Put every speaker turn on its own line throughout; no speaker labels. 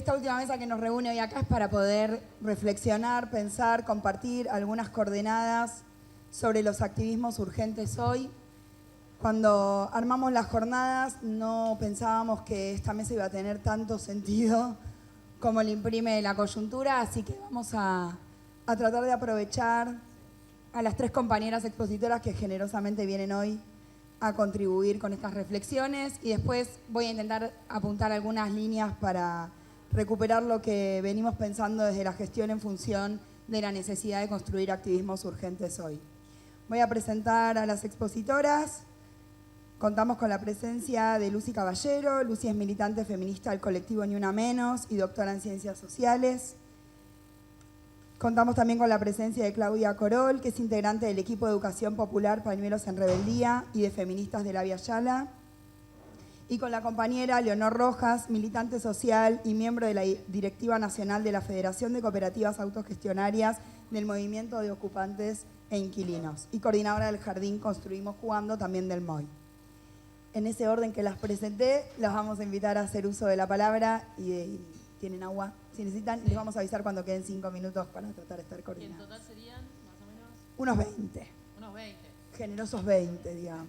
esta última mesa que nos reúne hoy acá es para poder reflexionar, pensar, compartir algunas coordenadas sobre los activismos urgentes hoy. Cuando armamos las jornadas no pensábamos que esta mesa iba a tener tanto sentido como le imprime la coyuntura, así que vamos a tratar de aprovechar a las 3 compañeras expositoras que generosamente vienen hoy a contribuir con estas reflexiones, y después voy a intentar apuntar algunas líneas para recuperar lo que venimos pensando desde la gestión en función de la necesidad de construir activismos urgentes hoy. Voy a presentar a las expositoras. Contamos con la presencia de Lucy Caballero. Lucy es militante feminista del colectivo Ni Una Menos y doctora en Ciencias Sociales. Contamos también con la presencia de Claudia Corol, que es integrante del equipo de Educación Popular Pañuelos en Rebeldía y de Feministas de la Via Yala. Y con la compañera Leonor Rojas, militante social y miembro de la Directiva Nacional de la Federación de Cooperativas Autogestionarias del Movimiento de Ocupantes e Inquilinos y coordinadora del Jardín Construimos Jugando, también del MOI. En ese orden que las presenté, las vamos a invitar a hacer uso de la palabra y tienen agua si necesitan, y les vamos a avisar cuando queden 5 minutos para tratar de estar coordinados.
¿Y en total serían más o menos?
Unos 20.
Unos 20.
Generosos 20, digamos.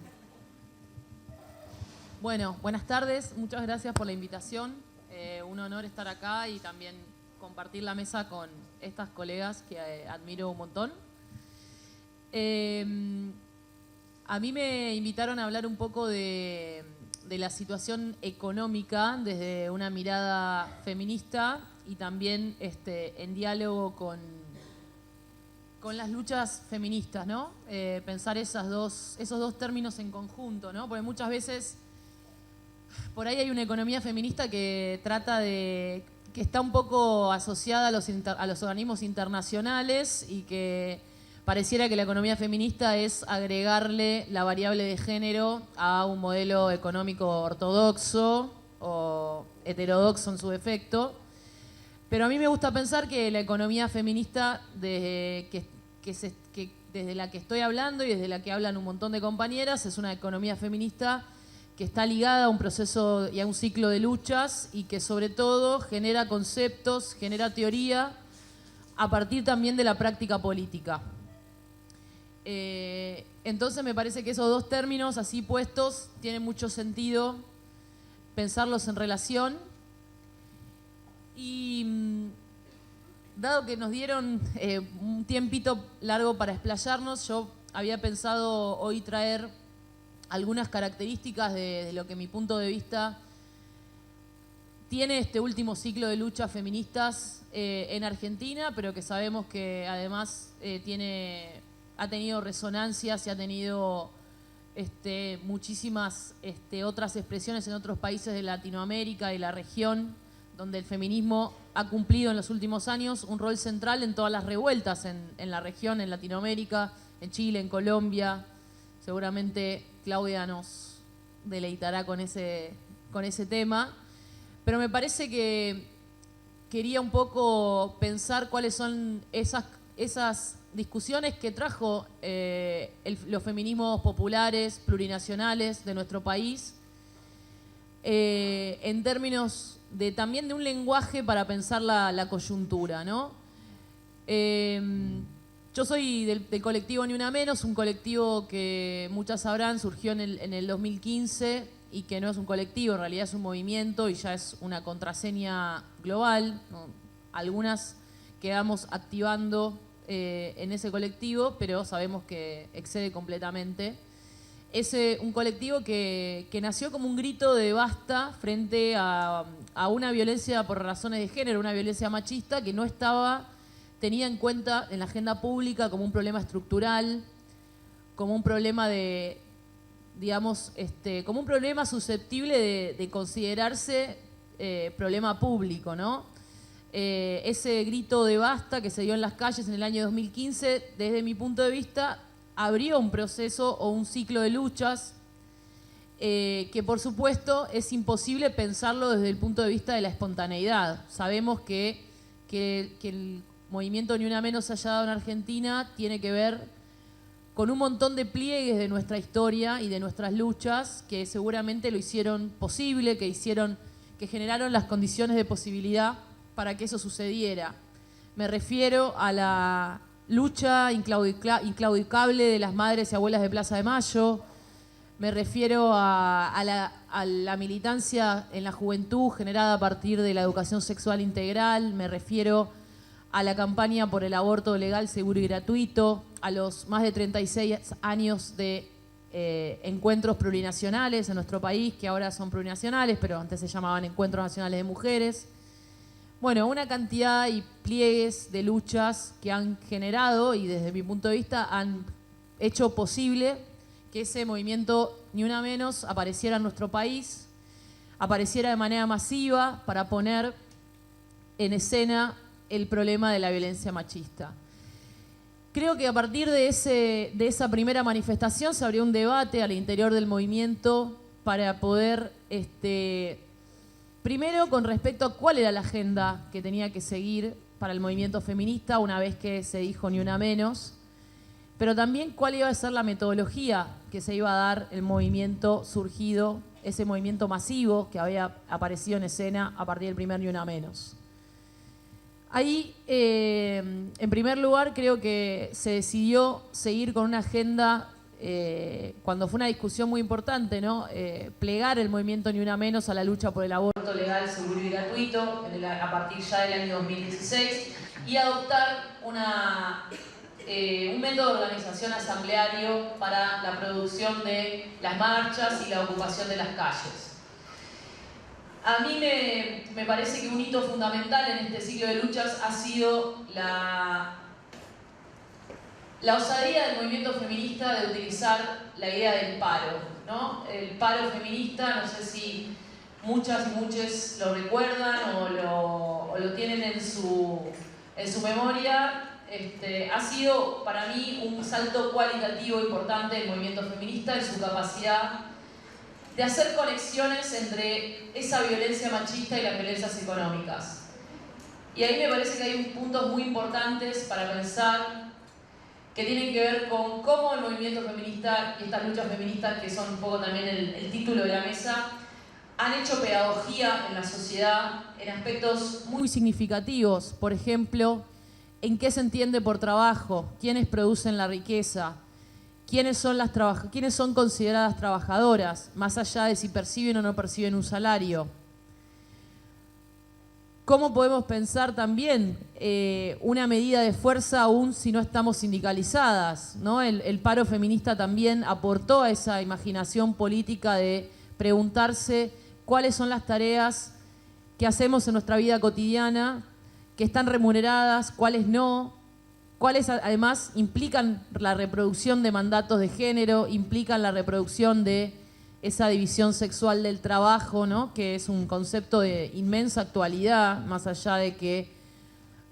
Bueno, buenas tardes, muchas gracias por la invitación. Un honor estar acá y también compartir la mesa con estas colegas que admiro un montón. A mí me invitaron a hablar un poco de la situación económica desde una mirada feminista y también en diálogo con las luchas feministas, ¿no? Pensar esos dos términos en conjunto, ¿no? Porque muchas veces por ahí hay una economía feminista que que está un poco asociada a los organismos internacionales y que pareciera que la economía feminista es agregarle la variable de género a un modelo económico ortodoxo o heterodoxo en su defecto. Pero a mí me gusta pensar que la economía feminista desde la que estoy hablando y desde la que hablan un montón de compañeras es una economía feminista que está ligada a un proceso y a un ciclo de luchas y que sobre todo genera conceptos, genera teoría a partir también de la práctica política. Entonces me parece que esos dos términos así puestos tienen mucho sentido pensarlos en relación y dado que nos dieron un tiempito largo para explayarnos, yo había pensado hoy traer algunas características de lo que mi punto de vista tiene este último ciclo de luchas feministas en Argentina, pero que sabemos que además ha tenido resonancias y ha tenido muchísimas otras expresiones en otros países de Latinoamérica y la región, donde el feminismo ha cumplido en los últimos años un rol central en todas las revueltas en la región, en Latinoamérica, en Chile, en Colombia. Seguramente Claudia nos deleitará con ese tema. Pero me parece que quería un poco pensar cuáles son esas discusiones que trajo los feminismos populares, plurinacionales de nuestro país, en términos también de un lenguaje para pensar la coyuntura, ¿no? Yo soy del colectivo Ni Una Menos, un colectivo que muchas sabrán surgió en el 2015 y que no es un colectivo, en realidad es un movimiento y ya es una contraseña global, ¿no? Algunas quedamos activando en ese colectivo, pero sabemos que excede completamente. Es un colectivo que nació como un grito de basta frente a una violencia por razones de género, una violencia machista que no estaba tenida en cuenta en la agenda pública como un problema estructural, como un problema como un problema susceptible de considerarse problema público, ¿no? Ese grito de basta que se dio en las calles en el año 2015, desde mi punto de vista, abrió un proceso o un ciclo de luchas que por supuesto es imposible pensarlo desde el punto de vista de la espontaneidad. Sabemos que el movimiento Ni Una Menos se haya dado en Argentina tiene que ver con un montón de pliegues de nuestra historia y de nuestras luchas que seguramente lo hicieron posible, que que generaron las condiciones de posibilidad para que eso sucediera. Me refiero a la lucha inclaudicable de las madres y abuelas de Plaza de Mayo. Me refiero a la militancia en la juventud generada a partir de la educación sexual integral. Me refiero a la campaña por el aborto legal, seguro y gratuito, a los más de 36 años de encuentros plurinacionales en nuestro país, que ahora son plurinacionales, pero antes se llamaban Encuentros Nacionales de Mujeres. Bueno, una cantidad y pliegues de luchas que han generado y desde mi punto de vista han hecho posible que ese movimiento Ni Una Menos apareciera en nuestro país, apareciera de manera masiva para poner en escena el problema de la violencia machista. Creo que a partir de esa primera manifestación se abrió un debate al interior del movimiento para poder, primero con respecto a cuál era la agenda que tenía que seguir para el movimiento feminista una vez que se dijo Ni Una Menos, pero también cuál iba a ser la metodología que se iba a dar el movimiento surgido, ese movimiento masivo que había aparecido en escena a partir del primer Ni Una Menos. Ahí, en primer lugar, creo que se decidió seguir con una agenda, cuando fue una discusión muy importante, ¿no? Plegar el movimiento Ni Una Menos a la lucha por el aborto legal, seguro y gratuito, a partir ya del año 2016, y adoptar un método de organización asambleario para la producción de las marchas y la ocupación de las calles. A mí me parece que un hito fundamental en este ciclo de luchas ha sido la osadía del movimiento feminista de utilizar la idea del paro, ¿no? El paro feminista, no sé si muchas y muchos lo recuerdan o lo tienen en su memoria. Ha sido para mí un salto cualitativo importante del movimiento feminista en su capacidad de hacer conexiones entre esa violencia machista y las violencias económicas. Y ahí me parece que hay puntos muy importantes para pensar que tienen que ver con cómo el movimiento feminista y estas luchas feministas, que son un poco también el título de la mesa, han hecho pedagogía en la sociedad en aspectos muy significativos. Por ejemplo, en qué se entiende por trabajo, quiénes producen la riqueza, quiénes son consideradas trabajadoras, más allá de si perciben o no perciben un salario. ¿Cómo podemos pensar también una medida de fuerza aún si no estamos sindicalizadas, ¿no? El paro feminista también aportó a esa imaginación política de preguntarse cuáles son las tareas que hacemos en nuestra vida cotidiana, que están remuneradas, cuáles no, cuáles además implican la reproducción de mandatos de género, implican la reproducción de esa división sexual del trabajo, ¿no? Que es un concepto de inmensa actualidad, más allá de que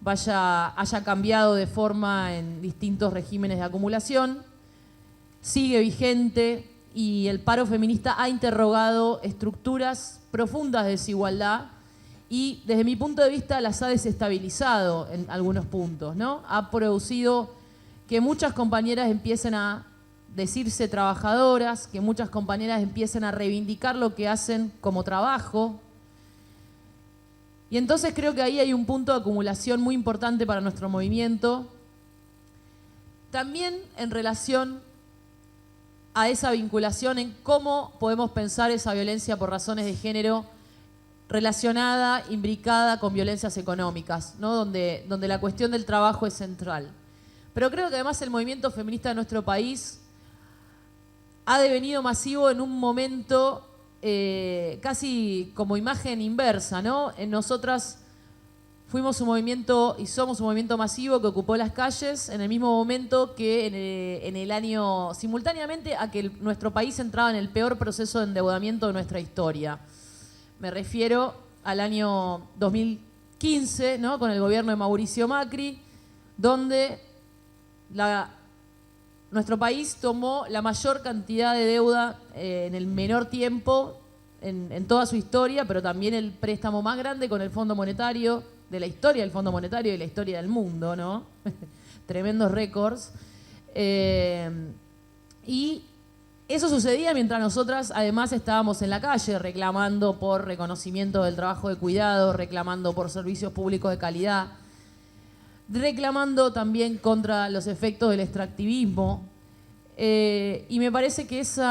haya cambiado de forma en distintos regímenes de acumulación, sigue vigente y el paro feminista ha interrogado estructuras profundas de desigualdad y desde mi punto de vista las ha desestabilizado en algunos puntos, ¿no? Ha producido que muchas compañeras empiecen a decirse trabajadoras, que muchas compañeras empiecen a reivindicar lo que hacen como trabajo. Y entonces creo que ahí hay un punto de acumulación muy importante para nuestro movimiento. También en relación a esa vinculación en cómo podemos pensar esa violencia por razones de género relacionada, imbricada con violencias económicas, ¿no? Donde la cuestión del trabajo es central. Pero creo que además el movimiento feminista de nuestro país ha devenido masivo en un momento casi como imagen inversa, ¿no? Nosotras fuimos un movimiento y somos un movimiento masivo que ocupó las calles en el mismo momento que en el año, simultáneamente a que nuestro país entraba en el peor proceso de endeudamiento de nuestra historia. Me refiero al año 2015, ¿no? Con el gobierno de Mauricio Macri, donde nuestro país tomó la mayor cantidad de deuda en el menor tiempo en toda su historia, pero también el préstamo más grande con el Fondo Monetario, de la historia del Fondo Monetario y de la historia del mundo, ¿no? Tremendos récords. Y Eso sucedía mientras nosotras además estábamos en la calle reclamando por reconocimiento del trabajo de cuidado, reclamando por servicios públicos de calidad, reclamando también contra los efectos del extractivismo. Y me parece que ese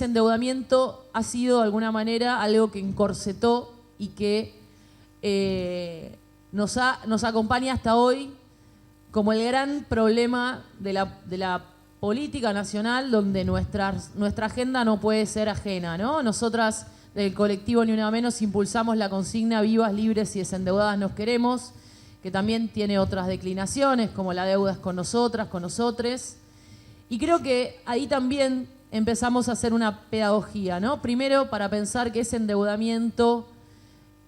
endeudamiento ha sido de alguna manera algo que encorsetó y que nos acompaña hasta hoy como el gran problema de la política nacional, donde nuestra agenda no puede ser ajena, ¿no? Nosotras del colectivo Ni Una Menos impulsamos la consigna Vivas, Libres y Desendeudadas Nos Queremos, que también tiene otras declinaciones, como la deuda es con nosotras, con nosotres. Y creo que ahí también empezamos a hacer una pedagogía, ¿no? Primero, para pensar que ese endeudamiento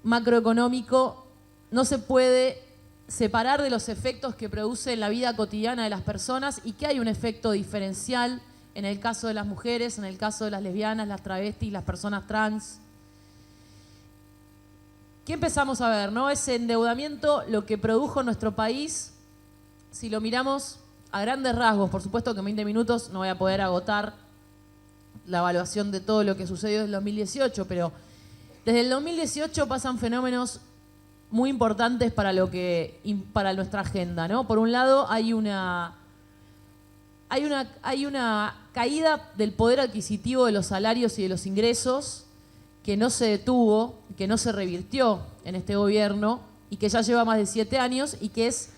macroeconómico no se puede separar de los efectos que produce en la vida cotidiana de las personas y que hay un efecto diferencial en el caso de las mujeres, en el caso de las lesbianas, las travestis, las personas trans. ¿Qué empezamos a ver, no? Ese endeudamiento, lo que produjo en nuestro país, si lo miramos a grandes rasgos, por supuesto que en 20 minutos no voy a poder agotar la evaluación de todo lo que sucedió desde el 2018, pero desde el 2018 pasan fenómenos muy importantes para nuestra agenda, ¿no? Por un lado, hay una caída del poder adquisitivo de los salarios y de los ingresos que no se detuvo, que no se revirtió en este gobierno y que ya lleva más de 7 años y que es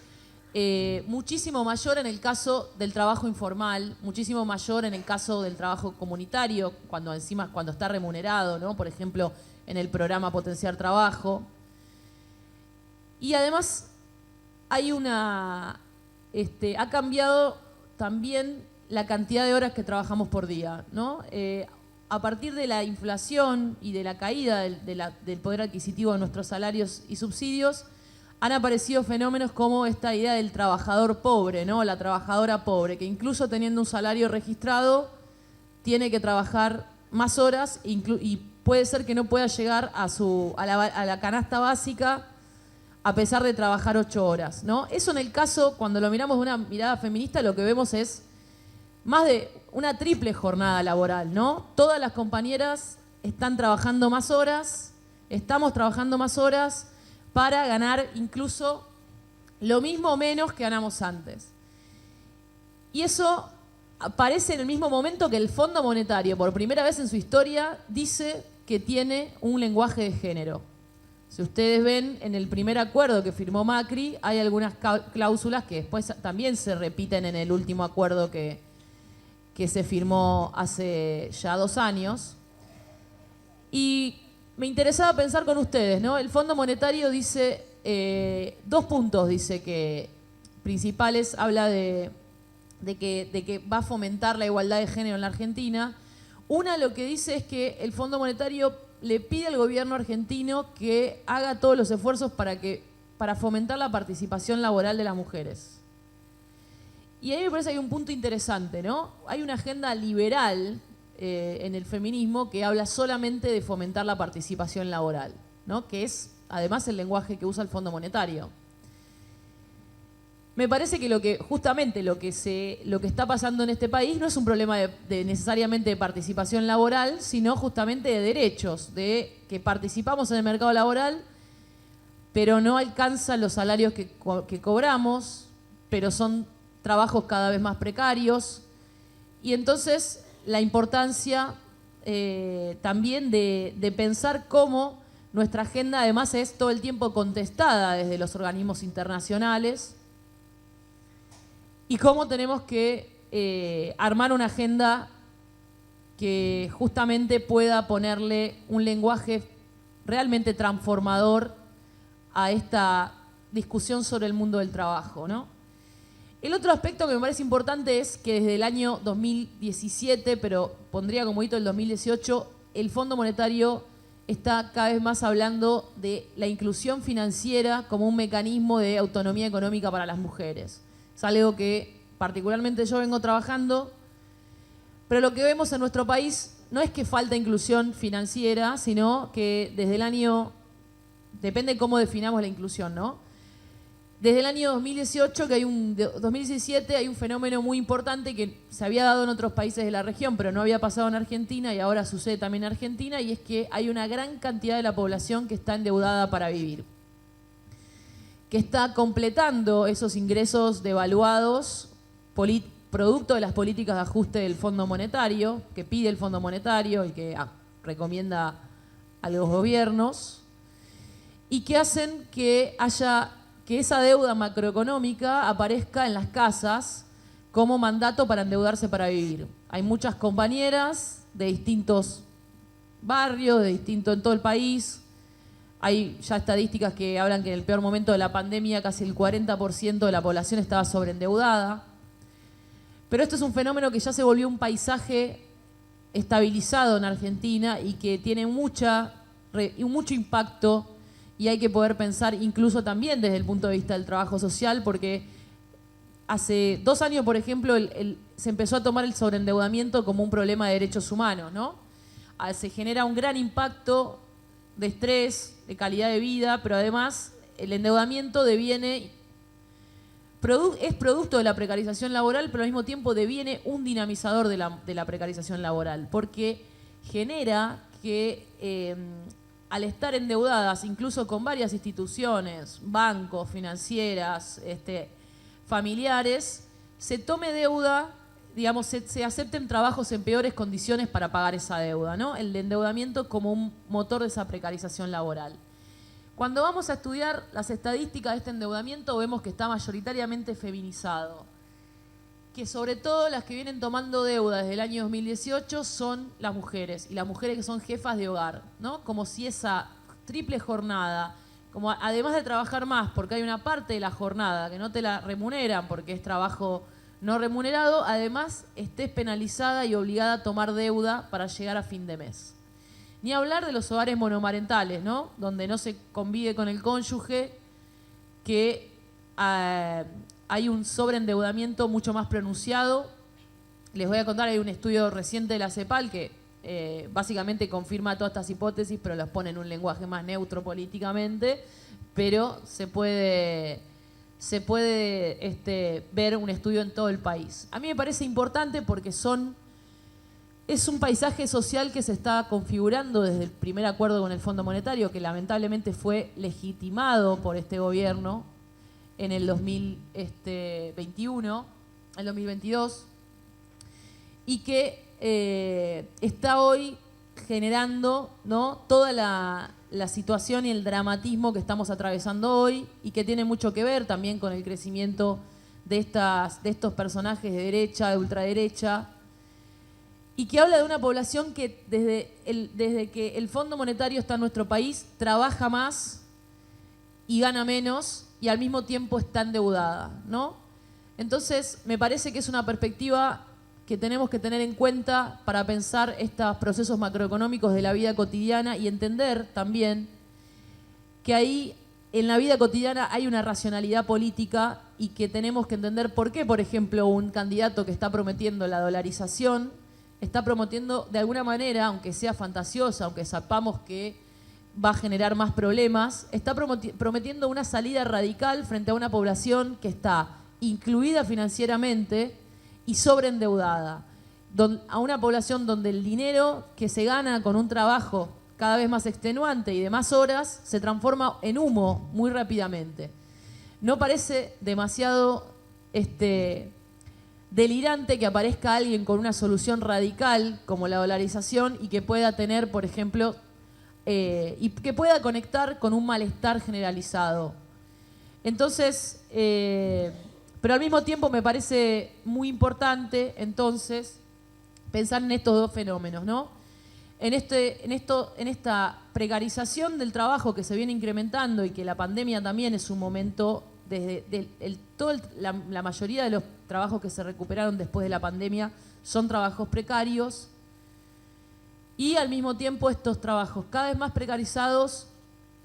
muchísimo mayor en el caso del trabajo informal, muchísimo mayor en el caso del trabajo comunitario, cuando está remunerado, ¿no? Por ejemplo, en el programa Potenciar Trabajo. Y además ha cambiado también la cantidad de horas que trabajamos por día, ¿no? A partir de la inflación y de la caída del poder adquisitivo de nuestros salarios y subsidios, han aparecido fenómenos como esta idea del trabajador pobre, ¿no? La trabajadora pobre, que incluso teniendo un salario registrado, tiene que trabajar más horas y puede ser que no pueda llegar a la canasta básica a pesar de trabajar 8 horas, ¿no? Eso en el caso, cuando lo miramos de una mirada feminista, lo que vemos es más de una triple jornada laboral, ¿no? Todas las compañeras están trabajando más horas, estamos trabajando más horas para ganar incluso lo mismo o menos que ganamos antes. Y eso aparece en el mismo momento que el Fondo Monetario, por primera vez en su historia, dice que tiene un lenguaje de género. Si ustedes ven, en el primer acuerdo que firmó Macri, hay algunas cláusulas que después también se repiten en el último acuerdo que se firmó hace ya 2 años. Y me interesaba pensar con ustedes, ¿no? El Fondo Monetario dice, 2 puntos dice que principales, habla de que va a fomentar la igualdad de género en la Argentina. Una, lo que dice es que el Fondo Monetario le pide al gobierno argentino que haga todos los esfuerzos para fomentar la participación laboral de las mujeres. Y ahí me parece que hay un punto interesante, ¿no? Hay una agenda liberal en el feminismo que habla solamente de fomentar la participación laboral, ¿no? Que es además el lenguaje que usa el Fondo Monetario. Me parece que justamente lo que está pasando en este país no es un problema de necesariamente de participación laboral, sino justamente de derechos, de que participamos en el mercado laboral, pero no alcanzan los salarios que cobramos, pero son trabajos cada vez más precarios. Y entonces la importancia también de pensar cómo nuestra agenda además es todo el tiempo contestada desde los organismos internacionales, y cómo tenemos que armar una agenda que justamente pueda ponerle un lenguaje realmente transformador a esta discusión sobre el mundo del trabajo, ¿no? El otro aspecto que me parece importante es que desde el año 2017, pero pondría como hito el 2018, el Fondo Monetario está cada vez más hablando de la inclusión financiera como un mecanismo de autonomía económica para las mujeres. Es algo que particularmente yo vengo trabajando, pero lo que vemos en nuestro país no es que falta inclusión financiera, sino que desde el año, depende cómo definamos la inclusión, ¿no? desde el año 2018, 2017, hay un fenómeno muy importante que se había dado en otros países de la región, pero no había pasado en Argentina y ahora sucede también en Argentina, y es que hay una gran cantidad de la población que está endeudada para vivir, que está completando esos ingresos devaluados producto de las políticas de ajuste del Fondo Monetario, que pide el Fondo Monetario y que recomienda a los gobiernos, y que hacen que esa deuda macroeconómica aparezca en las casas como mandato para endeudarse para vivir. Hay muchas compañeras de distintos barrios, en todo el país. Hay ya estadísticas que hablan que en el peor momento de la pandemia casi el 40% de la población estaba sobreendeudada. Pero esto es un fenómeno que ya se volvió un paisaje estabilizado en Argentina y que tiene mucho impacto, y hay que poder pensar incluso también desde el punto de vista del trabajo social, porque hace 2 años, por ejemplo, se empezó a tomar el sobreendeudamiento como un problema de derechos humanos, ¿no? Se genera un gran impacto de estrés, de calidad de vida, pero además el endeudamiento es producto de la precarización laboral, pero al mismo tiempo deviene un dinamizador de la precarización laboral, porque genera que al estar endeudadas, incluso con varias instituciones, bancos, financieras, familiares, se tome deuda, digamos, se acepten trabajos en peores condiciones para pagar esa deuda, ¿no? El endeudamiento como un motor de esa precarización laboral. Cuando vamos a estudiar las estadísticas de este endeudamiento, vemos que está mayoritariamente feminizado, que sobre todo las que vienen tomando deuda desde el año 2018 son las mujeres, y las mujeres que son jefas de hogar, ¿no? Como si esa triple jornada, como además de trabajar más, porque hay una parte de la jornada que no te la remuneran porque es trabajo no remunerado, además estés penalizada y obligada a tomar deuda para llegar a fin de mes. Ni hablar de los hogares monomarentales, ¿no? Donde no se convive con el cónyuge, que hay un sobreendeudamiento mucho más pronunciado. Les voy a contar, hay un estudio reciente de la CEPAL que básicamente confirma todas estas hipótesis, pero las pone en un lenguaje más neutro políticamente, pero se puede ver un estudio en todo el país. A mí me parece importante porque es un paisaje social que se está configurando desde el primer acuerdo con el Fondo Monetario, que lamentablemente fue legitimado por este gobierno en el 2021, el 2022, y que está hoy generando, ¿no?, toda la situación y el dramatismo que estamos atravesando hoy, y que tiene mucho que ver también con el crecimiento de estos personajes de derecha, de ultraderecha, y que habla de una población que desde que el Fondo Monetario está en nuestro país trabaja más y gana menos, y al mismo tiempo está endeudada, ¿no? Entonces, me parece que es una perspectiva que tenemos que tener en cuenta para pensar estos procesos macroeconómicos de la vida cotidiana, y entender también que ahí en la vida cotidiana hay una racionalidad política, y que tenemos que entender por qué, por ejemplo, un candidato que está prometiendo la dolarización está prometiendo de alguna manera, aunque sea fantasiosa, aunque sepamos que va a generar más problemas, está prometiendo una salida radical frente a una población que está incluida financieramente y sobreendeudada, a una población donde el dinero que se gana con un trabajo cada vez más extenuante y de más horas se transforma en humo muy rápidamente. ¿No parece demasiado delirante que aparezca alguien con una solución radical como la dolarización y que pueda tener, por ejemplo, y que pueda conectar con un malestar generalizado? Entonces, pero al mismo tiempo me parece muy importante entonces pensar en estos dos fenómenos, ¿no? En esta precarización del trabajo que se viene incrementando, y que la pandemia también es un momento, la mayoría de los trabajos que se recuperaron después de la pandemia son trabajos precarios, y al mismo tiempo estos trabajos cada vez más precarizados,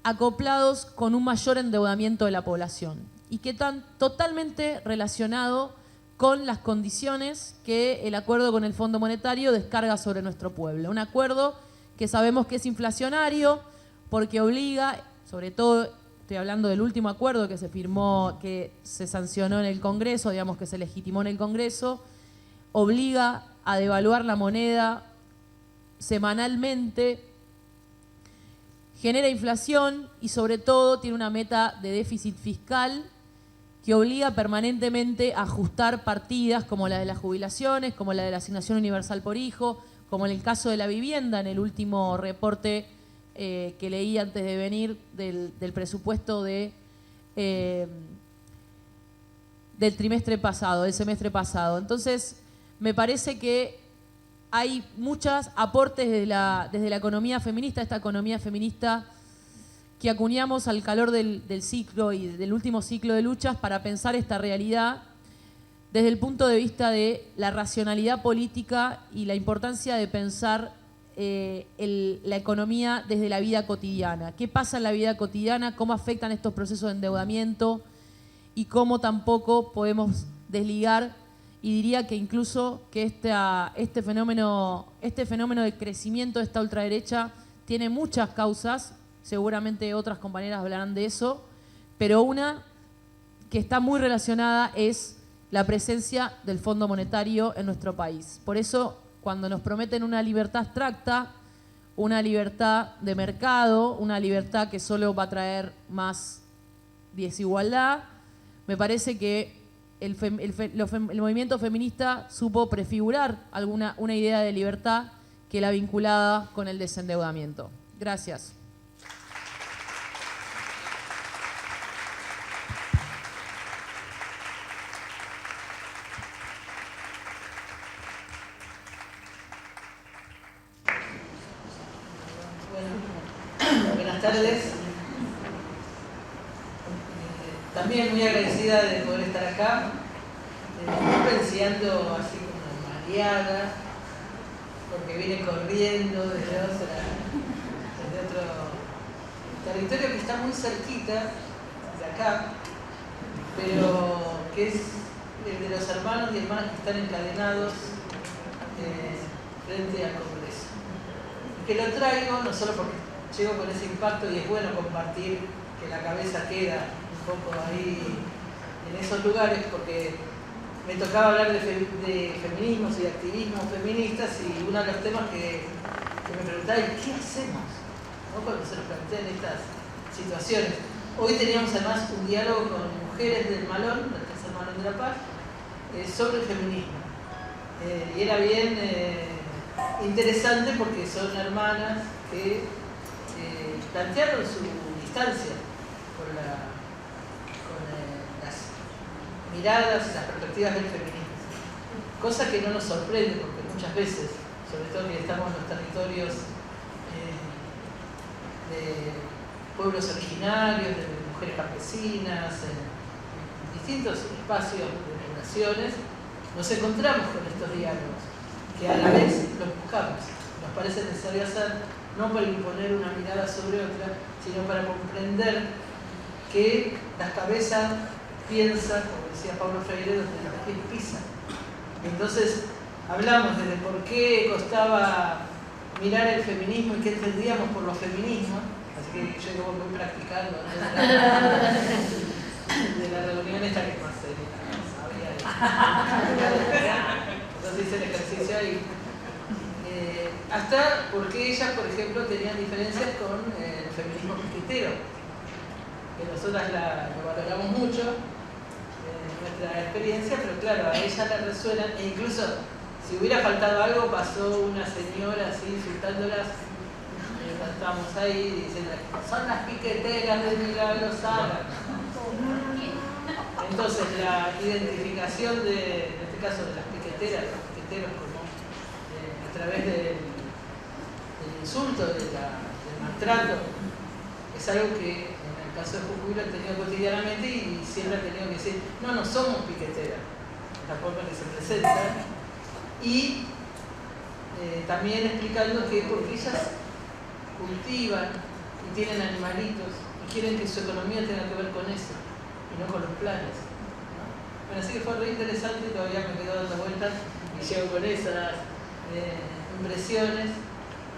acoplados con un mayor endeudamiento de la población, y que están totalmente relacionado con las condiciones que el acuerdo con el Fondo Monetario descarga sobre nuestro pueblo. Un acuerdo que sabemos que es inflacionario porque obliga, sobre todo estoy hablando del último acuerdo que se firmó, que se sancionó en el Congreso, digamos que se legitimó en el Congreso, obliga a devaluar la moneda semanalmente, genera inflación y sobre todo tiene una meta de déficit fiscal que obliga permanentemente a ajustar partidas como la de las jubilaciones, como la de la asignación universal por hijo, como en el caso de la vivienda, en el último reporte que leí antes de venir del presupuesto del trimestre pasado, del semestre pasado. Entonces, me parece que hay muchos aportes desde la economía feminista, esta economía feminista que acuñamos al calor del ciclo y del último ciclo de luchas para pensar esta realidad desde el punto de vista de la racionalidad política y la importancia de pensar la economía desde la vida cotidiana. ¿Qué pasa en la vida cotidiana? ¿Cómo afectan estos procesos de endeudamiento? Y cómo tampoco podemos desligar, y diría que incluso que este fenómeno de crecimiento de esta ultraderecha tiene muchas causas. Seguramente otras compañeras hablarán de eso, pero una que está muy relacionada es la presencia del Fondo Monetario en nuestro país. Por eso, cuando nos prometen una libertad abstracta, una libertad de mercado, una libertad que solo va a traer más desigualdad, me parece que el movimiento feminista supo prefigurar una idea de libertad que la vinculada con el desendeudamiento. Gracias.
Buenas tardes. También muy agradecida de poder estar acá, pensando así como mareada, porque vine corriendo desde otro territorio que está muy cerquita de acá, pero que es el de los hermanos y hermanas que están encadenados frente al Congreso. Y que lo traigo no solo porque llego con ese impacto y es bueno compartir que la cabeza queda un poco ahí en esos lugares, porque me tocaba hablar de feminismos y de activismos feministas, y uno de los temas que me preguntaba es ¿qué hacemos? ¿No? Cuando se nos plantean estas situaciones. Hoy teníamos además un diálogo con mujeres del Malón, del Tercer Malón de la Paz, sobre el feminismo. Y era bien interesante porque son hermanas que plantearon su distancia con las miradas y las perspectivas del feminismo. Cosa que no nos sorprende porque muchas veces, sobre todo que estamos en los territorios de pueblos originarios, de mujeres campesinas, en distintos espacios de poblaciones, nos encontramos con estos diálogos, que a la vez los buscamos. Nos parece necesario hacer, no para imponer una mirada sobre otra, sino para comprender que las cabezas piensan, como decía Paulo Freire, donde los pies pisan. Entonces, hablamos desde por qué costaba mirar el feminismo y qué entendíamos por los feminismos, así que yo como voy practicando de la reunión esta que es más seria, entonces hice el ejercicio ahí. Hasta porque ellas, por ejemplo, tenían diferencias con el feminismo piquetero, que nosotras lo valoramos mucho, nuestra experiencia, pero claro, a ella la resuenan, e incluso si hubiera faltado algo, pasó una señora así insultándolas, estábamos ahí diciendo, son las piqueteras de Milagro Sala. Entonces la identificación en este caso de las piqueteras, los piqueteros como a través del insulto, del maltrato, es algo que en el caso de Jujuy lo he tenido cotidianamente y siempre he tenido que decir, no somos piqueteras, la forma que se presenta, y también explicando que porque ellas cultivan y tienen animalitos y quieren que su economía tenga que ver con eso y no con los planes, ¿no? Bueno, así que fue re interesante, todavía me quedo dando vueltas y llego con esas impresiones,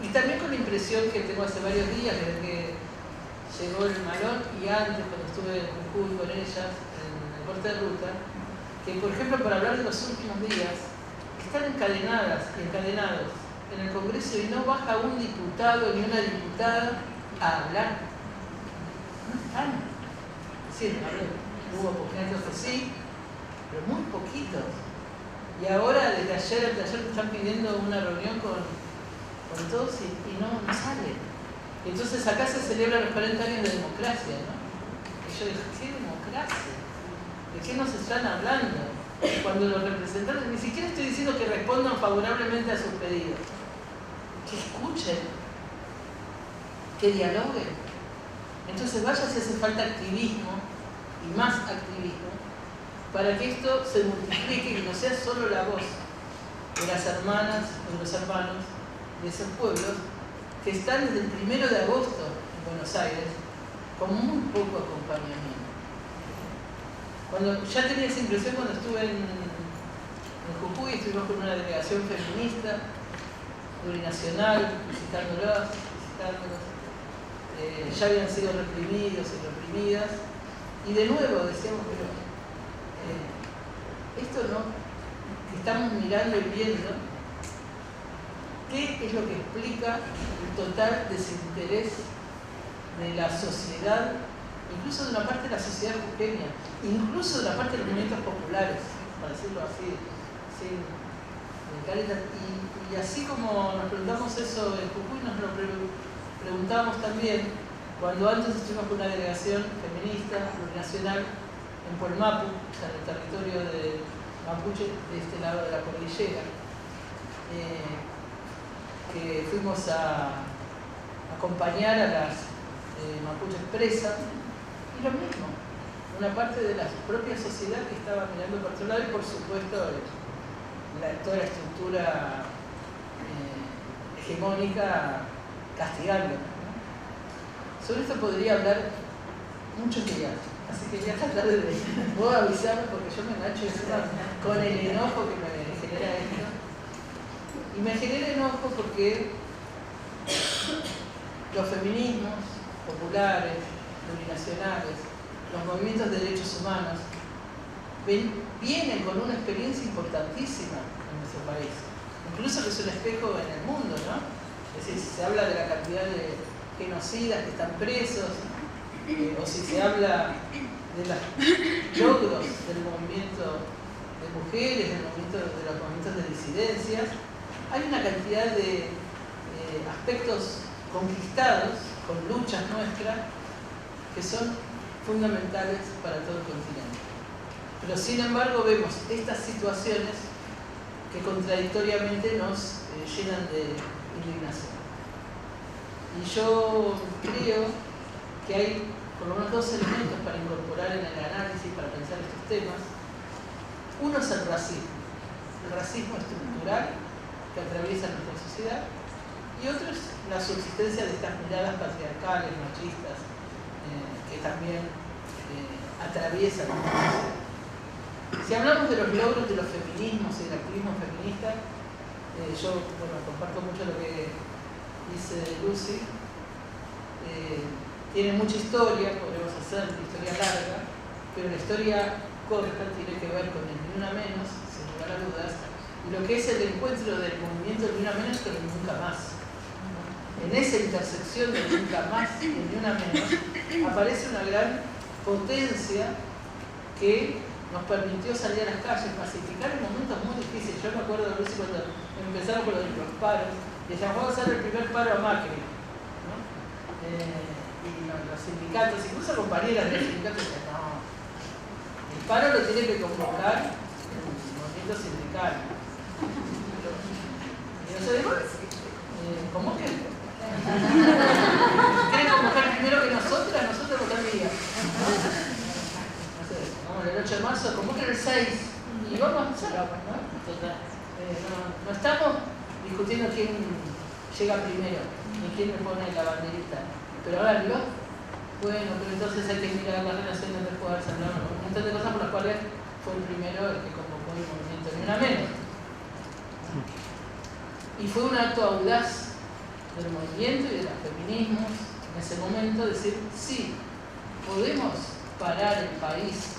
y también con la impresión que tengo hace varios días, desde que llegó el malón, y antes, cuando estuve en Jujuy con ellas, en el corte de ruta, que por ejemplo, para hablar de los últimos días, están encadenadas y encadenados en el Congreso y no baja un diputado ni una diputada a hablar. No están. Sí, hubo poquitos que sí, pero muy poquitos. Y ahora, desde ayer, están pidiendo una reunión con todos y no salen. Entonces acá se celebran los 40 años de democracia, ¿no? Y yo dije, ¿qué democracia? ¿De qué nos están hablando? Cuando los representantes, ni siquiera estoy diciendo que respondan favorablemente a sus pedidos. Que escuchen, que dialoguen. Entonces vaya si hace falta activismo, y más activismo, para que esto se multiplique y no sea solo la voz de las hermanas o de los hermanos de esos pueblos que están desde el 1 de agosto en Buenos Aires con muy poco acompañamiento. Cuando ya tenía esa impresión cuando estuve en Jujuy, estuvimos con una delegación feminista, plurinacional, visitándolos, ya habían sido reprimidos y reprimidas, y de nuevo decíamos, pero esto no, que estamos mirando y viendo, ¿qué es lo que explica el total desinterés de la sociedad, incluso de una parte de la sociedad jujeña, incluso de la parte de los movimientos populares, para decirlo así, sin careta? Y así como nos preguntamos eso en Jujuy, nos lo preguntábamos también cuando antes estuvimos con una delegación feminista, plurinacional, en Puelmapu, o sea, en el territorio de Mapuche, de este lado de la cordillera, que fuimos a acompañar a las mapuches presas, y lo mismo, una parte de la propia sociedad que estaba mirando por otro lado, y por supuesto toda la estructura hegemónica castigando, ¿no? Sobre esto podría hablar muchos días, así que ya esta tarde voy a avisar porque yo me engancho con el enojo que me genera esto. Y me genera enojo porque los feminismos populares, plurinacionales, los movimientos de derechos humanos, vienen con una experiencia importantísima en nuestro país. Incluso que es un espejo en el mundo, ¿no? Es decir, si se habla de la cantidad de genocidas que están presos, o si se habla de los logros del movimiento de mujeres, de los movimientos de disidencias, hay una cantidad de aspectos conquistados con luchas nuestras que son fundamentales para todo el continente. Pero sin embargo vemos estas situaciones que contradictoriamente nos llenan de indignación. Y yo creo que hay por lo menos dos elementos para incorporar en el análisis, para pensar estos temas. Uno es el racismo estructural que atraviesa nuestra sociedad, y otro es la subsistencia de estas miradas patriarcales, machistas, que también atraviesan nuestra sociedad. Si hablamos de los logros de los feminismos y del activismo feminista, yo comparto mucho lo que dice Lucy. Tiene mucha historia, podremos hacer una historia larga, pero la historia corta tiene que ver con el Ni Una Menos, sin lugar a dudas, y lo que es el encuentro del movimiento Ni Una Menos con el Nunca Más. En esa intersección del Nunca Más y el Ni Una Menos aparece una gran potencia que nos permitió salir a las calles, pacificar en momentos muy difíciles. Yo me acuerdo de Lucy cuando empezamos con los paros, y decíamos, vamos a hacer el primer paro a Macri, ¿no? Y los sindicatos, incluso compañeras de los sindicatos, decían, no, el paro lo tiene que convocar el movimiento sindical. Y nosotros, ¿cómo que? ¿Quieren convocar primero que nosotros votaríamos? El 8 de marzo, convoquen el 6 y vamos a hacerlo, ¿no? No estamos discutiendo quién llega primero ni quién me pone la banderita, pero háganlo. Bueno, pero entonces hay que mirar las relaciones de fuerza, ¿no? Un montón de cosas por las cuales fue el primero el que convocó el movimiento Ni Una Menos. Y fue un acto audaz del movimiento y de los feminismos, en ese momento, decir, sí, podemos parar el país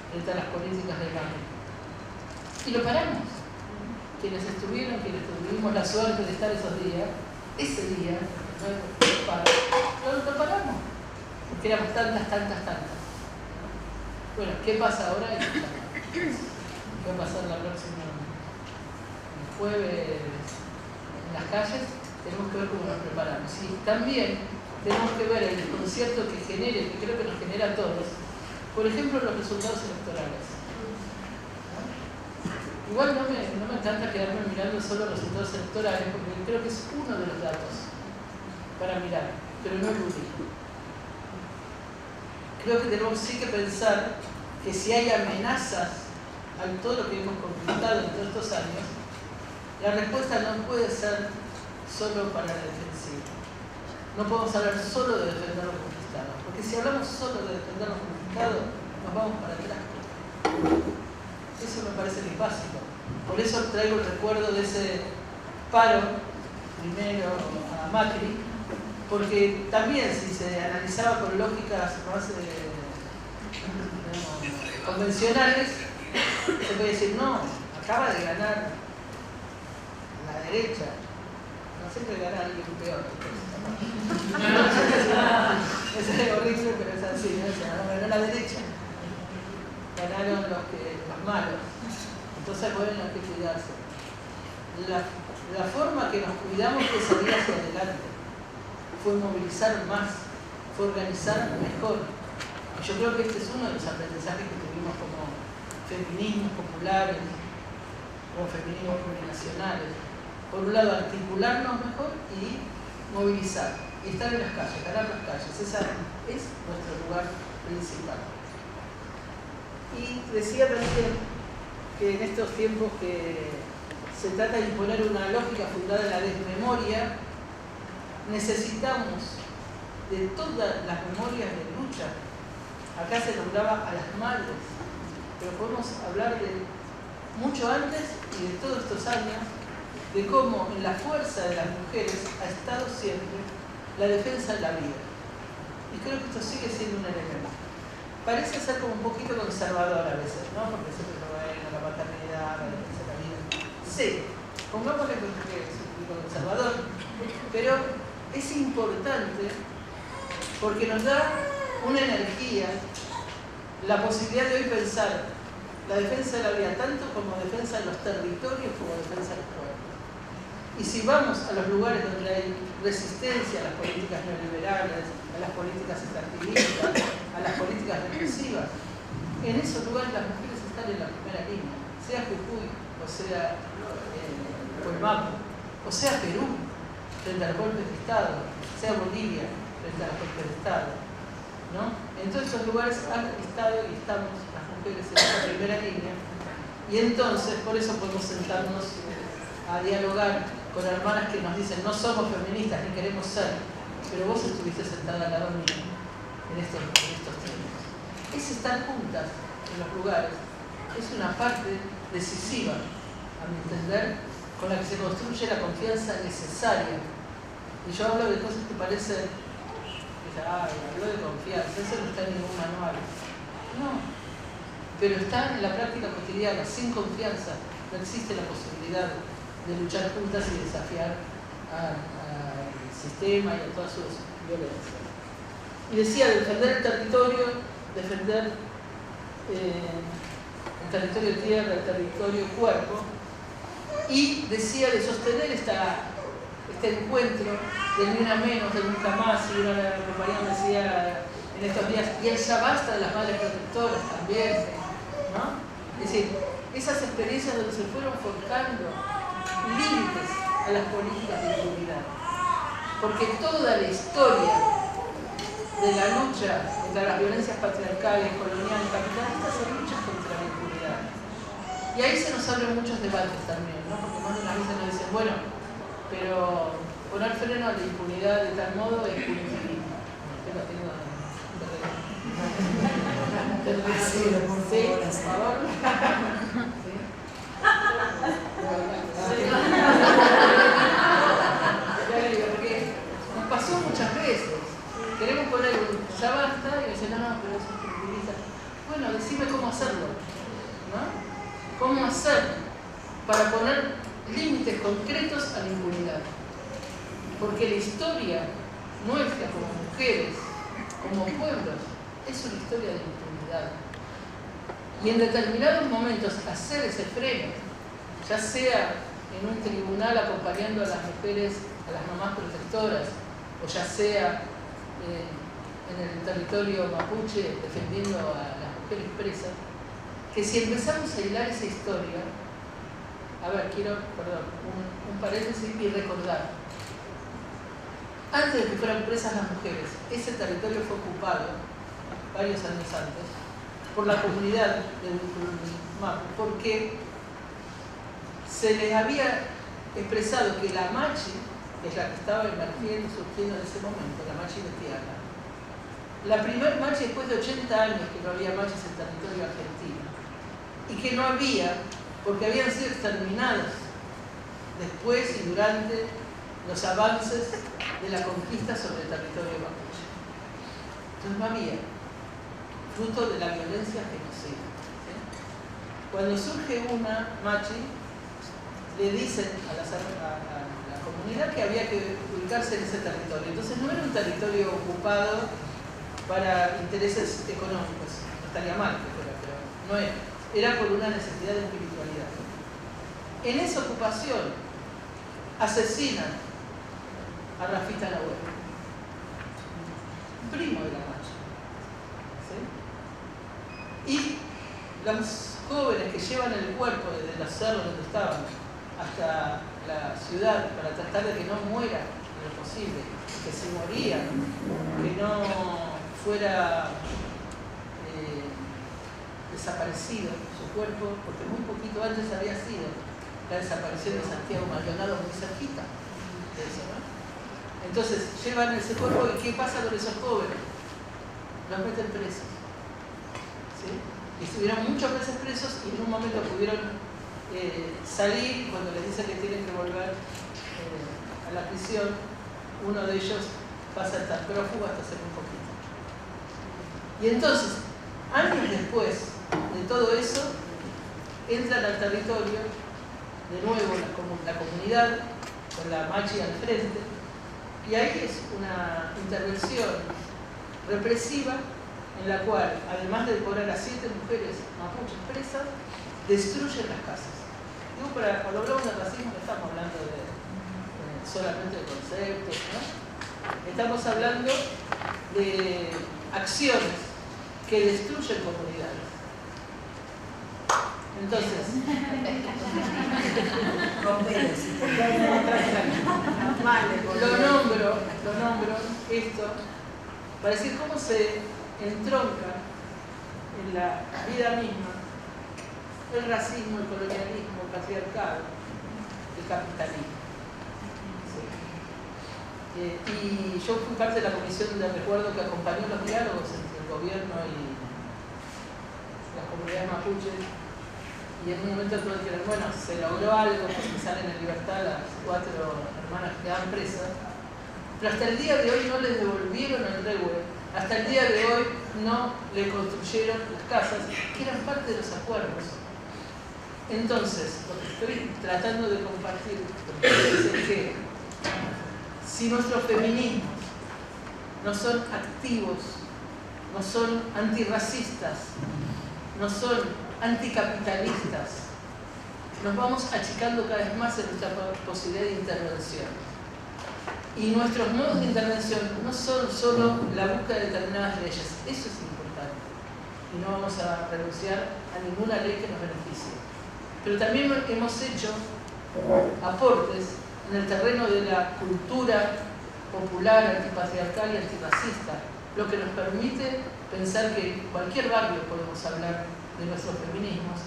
frente a las políticas de cambio. Y lo paramos. Quienes tuvimos la suerte de estar esos días, ese día, lo paramos. Porque éramos tantas. Bueno, ¿qué pasa ahora? ¿Qué va a pasar la próxima jueves en las calles? Tenemos que ver cómo nos preparamos. Y también tenemos que ver el concierto que genere, que creo que nos genera a todos, por ejemplo, los resultados electorales. ¿No? Igual no me encanta quedarme mirando solo los resultados electorales, porque creo que es uno de los datos para mirar, pero no el único. Creo que tenemos sí que pensar que si hay amenazas a todo lo que hemos conquistado en todos estos años, la respuesta no puede ser solo para la defensiva. No podemos hablar solo de defender lo conquistado, porque si hablamos solo de defender lo conquistado, nos vamos para atrás. Eso me parece que es básico. Por eso traigo el recuerdo de ese paro, primero a Macri, porque también si se analizaba con lógicas más convencionales, se puede decir, no, acaba de ganar la derecha. No siempre gana alguien peor. Es horrible, pero es así, ¿no? Ganó la derecha. Ganaron los malos. Entonces, bueno, hay que cuidarse. La forma que nos cuidamos fue salir hacia adelante. Fue movilizar más, fue organizar mejor. Y yo creo que este es uno de los aprendizajes que tuvimos como feminismos populares o feminismos plurinacionales. Por un lado, articularnos mejor y movilizar. Y estar en las calles, ganar las calles. Ese es nuestro lugar principal. Y decía también que en estos tiempos que se trata de imponer una lógica fundada en la desmemoria, necesitamos de todas las memorias de lucha. Acá se nombraba a las madres, pero podemos hablar de mucho antes y de todos estos años, de cómo en la fuerza de las mujeres ha estado siempre la defensa de la vida. Y creo que esto sigue siendo un elemento. Parece ser como un poquito conservador a veces, ¿no? Porque siempre lo ven, la maternidad, la defensa de la vida. Sí, pongámosle que es un poquito conservador, pero es importante porque nos da una energía, la posibilidad de hoy pensar la defensa de la vida tanto como defensa de los territorios como defensa de los pueblos. Y si vamos a los lugares donde hay resistencia a las políticas neoliberales, a las políticas extractivistas, a las políticas represivas, en esos lugares las mujeres están en la primera línea, sea Jujuy, o sea Colmapo, o sea Perú, frente al golpe de Estado, sea Bolivia, frente a los golpes de Estado, ¿no? En todos esos lugares han estado y estamos las mujeres en la primera línea, y entonces por eso podemos sentarnos a dialogar con hermanas que nos dicen no somos feministas ni queremos ser, pero vos estuviste sentada al lado mío en estos tiempos. Es estar juntas en los lugares, es una parte decisiva, a mi entender, con la que se construye la confianza necesaria. Y yo hablo de cosas que parecen, habló de confianza, eso no está en ningún manual. No, pero está en la práctica cotidiana, sin confianza no existe la posibilidad de luchar juntas y desafiar al sistema y a todas sus violencias. Y decía, defender el territorio, defender el territorio tierra, el territorio cuerpo, y decía de sostener este encuentro del ni una menos, del nunca más, y una compañera me decía en estos días, y el ya basta de las madres protectoras también, ¿no? Es decir, esas experiencias donde se fueron forjando límites a las políticas de impunidad. Porque toda la historia de la lucha contra las violencias patriarcales, coloniales, capitalistas son luchas contra la impunidad. Y ahí se nos abren muchos debates también, ¿no? Porque más de una vez nos dicen, bueno, pero poner freno a la impunidad de tal modo es punifilismo. Sí, por favor. Porque nos pasó muchas veces. queremos poner un ya basta, y dicen, no, pero eso es tranquilista. Bueno, decime cómo hacerlo, ¿no? ¿Cómo hacer para poner límites concretos a la impunidad? Porque la historia nuestra como mujeres, como pueblos, es una historia de impunidad. Y en determinados momentos hacer ese freno, ya sea en un tribunal acompañando a las mujeres, a las mamás protectoras, o ya sea en el territorio mapuche defendiendo a las mujeres presas, que si empezamos a hilar esa historia, a ver, quiero, perdón, un paréntesis y recordar. Antes de que fueran presas las mujeres, ese territorio fue ocupado varios años antes por la comunidad del Mapu, porque se les había expresado que la machi, que es la que estaba emergiendo, surgiendo en ese momento, la machi metiana, la primer machi después de 80 años que no había machis en territorio argentino, y que no había, porque habían sido exterminados después y durante los avances de la conquista sobre el territorio mapuche. Entonces no había, fruto de la violencia genocida. ¿Sí? Cuando surge una machi, le dicen a la comunidad que había que ubicarse en ese territorio. Entonces no era un territorio ocupado para intereses económicos, no estaría mal que fuera, pero no era. Era por una necesidad de espiritualidad. En esa ocupación asesinan a Rafita Nahuel, primo de la machi. ¿Sí? Y los jóvenes que llevan el cuerpo desde los cerros donde estaban hasta la ciudad para tratar de que no muera en lo posible, que si moría, que no fuera desaparecido su cuerpo, porque muy poquito antes había sido la desaparición de Santiago Maldonado muy cerquita de eso, ¿no? Entonces llevan ese cuerpo y ¿qué pasa con esos jóvenes? Los meten presos, ¿sí? Y estuvieron muchos meses presos y en un momento pudieron salir. Cuando les dicen que tienen que volver a la prisión, uno de ellos pasa a estar prófugo hasta hace muy poquito. Y entonces, años después de todo eso, entran al territorio, de nuevo la comunidad, con la machi al frente, y ahí es una intervención represiva en la cual, además de decorar a 7 mujeres mapuches presas, destruyen las casas. Digo, cuando hablamos de racismo no estamos hablando solamente de conceptos, ¿no? Estamos hablando de acciones que destruyen comunidades. Entonces, lo nombro esto para decir cómo se entronca en la vida misma el racismo, el colonialismo, el patriarcado, el capitalismo. Sí. Y yo fui parte de la comisión de recuerdo que acompañó los diálogos entre el gobierno y las comunidades mapuches. Y en un momento todos dijeron, bueno, se logró algo, porque salen en libertad las 4 hermanas que quedaban presas, pero hasta el día de hoy no les devolvieron el revuelo, hasta el día de hoy no le construyeron las casas, que eran parte de los acuerdos. Entonces, lo que estoy tratando de compartir es que si nuestros feminismos no son activos, no son antirracistas, no son anticapitalistas, nos vamos achicando cada vez más en nuestra posibilidad de intervención. Y nuestros modos de intervención no son solo la búsqueda de determinadas leyes, eso es importante. Y no vamos a renunciar a ninguna ley que nos beneficie. Pero también hemos hecho aportes en el terreno de la cultura popular, antipatriarcal y antirracista, lo que nos permite pensar que en cualquier barrio podemos hablar de nuestros feminismos,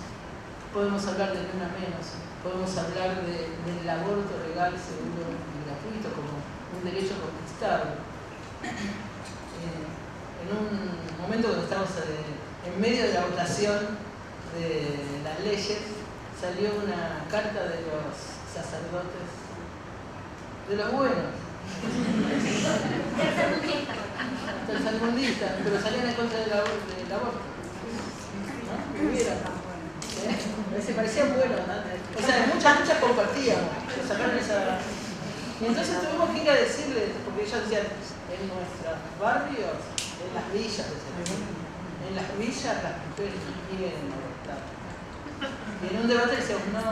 podemos hablar de Ni Una Menos, podemos hablar del aborto legal, seguro y gratuito como un derecho conquistado. En un momento cuando estamos en medio de la votación de las leyes, salió una carta de los sacerdotes, de los buenos. tercermundistas, pero salían en contra del aborto. ¿No? Vivieron. Se parecían buenos, ¿no? O sea, muchas compartíamos, pero sacaron esa... Y entonces tuvimos que ir a decirles, porque ellos decían, en nuestros barrios, en las villas, en las villas las mujeres no quieren abortar. Y en un debate decíamos, no,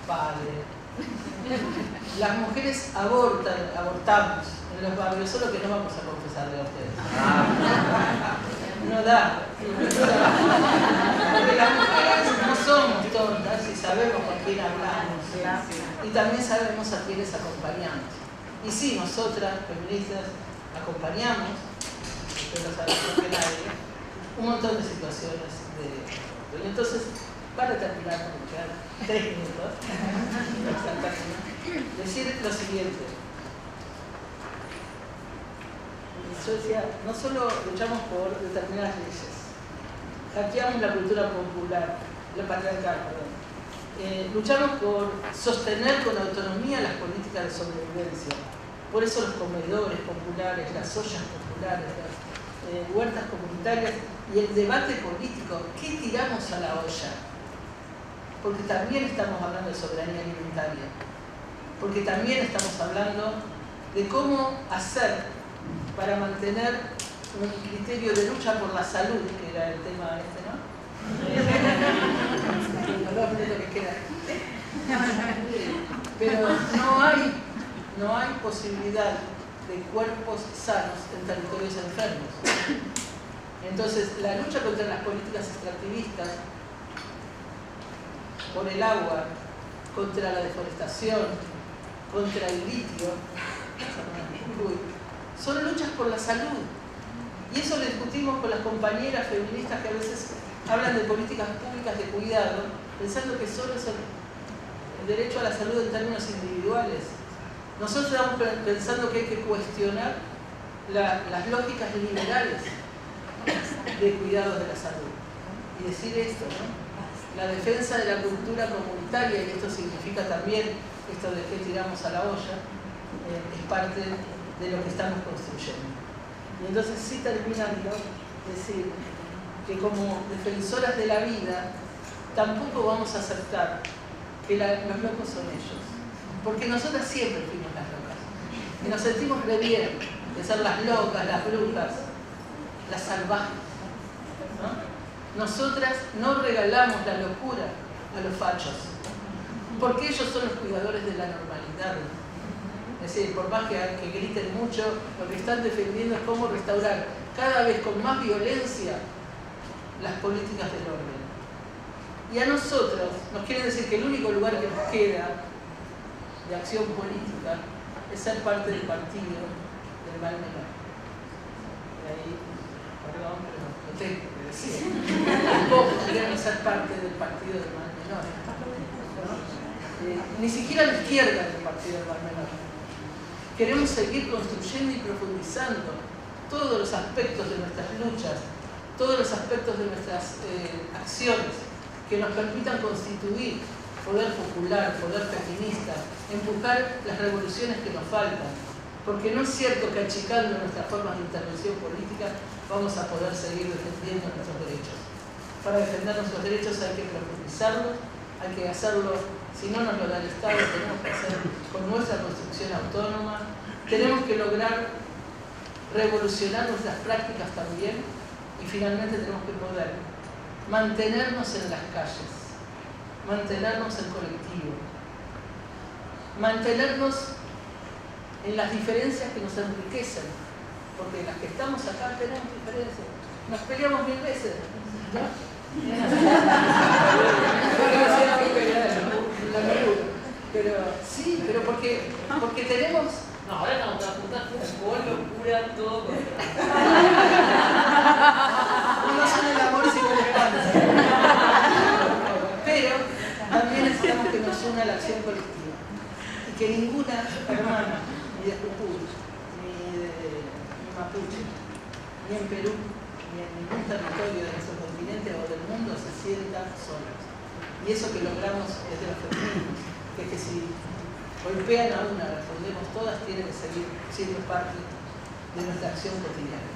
padre, las mujeres abortamos en los barrios, solo que no vamos a confesarle a ustedes. No da. Porque las mujeres no somos tontas y sabemos con quién hablamos. Y también sabemos a quiénes acompañamos. Y sí, nosotras, feministas, acompañamos, ustedes lo saben mejor que nadie, un montón de situaciones de... Entonces, para terminar, porque quedan 3 minutos, decir lo siguiente. Yo decía, no solo luchamos por determinadas leyes, hackeamos la cultura popular, la patriarcal, perdón. Luchamos por sostener con autonomía las políticas de sobrevivencia. Por eso los comedores populares, las ollas populares, las huertas comunitarias y el debate político. ¿Qué tiramos a la olla? Porque también estamos hablando de soberanía alimentaria. Porque también estamos hablando de cómo hacer para mantener un criterio de lucha por la salud, que era el tema este, ¿no? Pero no hay posibilidad de cuerpos sanos en territorios enfermos. Entonces, la lucha contra las políticas extractivistas, por el agua, contra la deforestación, contra el litio, son luchas por la salud. Y eso lo discutimos con las compañeras feministas que a veces hablan de políticas públicas de cuidado, pensando que solo es el derecho a la salud en términos individuales. Nosotros estamos pensando que hay que cuestionar las lógicas liberales de cuidados de la salud. Y decir esto, ¿no? La defensa de la cultura comunitaria, y esto significa también esto de que tiramos a la olla, es parte de lo que estamos construyendo. Y entonces sí terminando, decir que como defensoras de la vida tampoco vamos a aceptar que los locos son ellos, porque nosotras siempre fuimos las locas y nos sentimos re bien de ser las locas, las brujas, las salvajes, ¿no? Nosotras no regalamos la locura a los fachos, porque ellos son los cuidadores de la normalidad. Es decir, por más que griten mucho, lo que están defendiendo es cómo restaurar cada vez con más violencia las políticas del orden. Y a nosotros nos quieren decir que el único lugar que nos queda de acción política es ser parte del partido del mal menor. Y ahí, perdón, pero lo tengo que decir. Tampoco queremos ser parte del partido del mal menor, ¿no? Ni siquiera a la izquierda del partido del mal menor. Queremos seguir construyendo y profundizando todos los aspectos de nuestras luchas, todos los aspectos de nuestras acciones que nos permitan constituir poder popular, poder feminista, empujar las revoluciones que nos faltan. Porque no es cierto que achicando nuestras formas de intervención política vamos a poder seguir defendiendo nuestros derechos. Para defender nuestros derechos hay que profundizarlos, hay que hacerlo. Si no nos lo da el Estado, tenemos que hacer con nuestra construcción autónoma. Tenemos que lograr revolucionar nuestras prácticas también y finalmente tenemos que poder mantenernos en las calles, mantenernos en colectivo, mantenernos en las diferencias que nos enriquecen, porque las que estamos acá tenemos diferencias. Nos peleamos 1000 veces, ¿no? Pero sí, pero porque tenemos...
No, ahora estamos todas juntas, fútbol, locura, todo contra.
No son el amor sin el espanto. Pero también necesitamos que nos una la acción colectiva. Y que ninguna hermana, ni de Jujuy, ni de Mapuche, ni en Perú, ni en ningún territorio de nuestro continente o del mundo se sienta sola. Y eso que logramos desde los feminismos, que es que si golpean a una, respondemos todas, tiene que seguir siendo parte de nuestra acción cotidiana.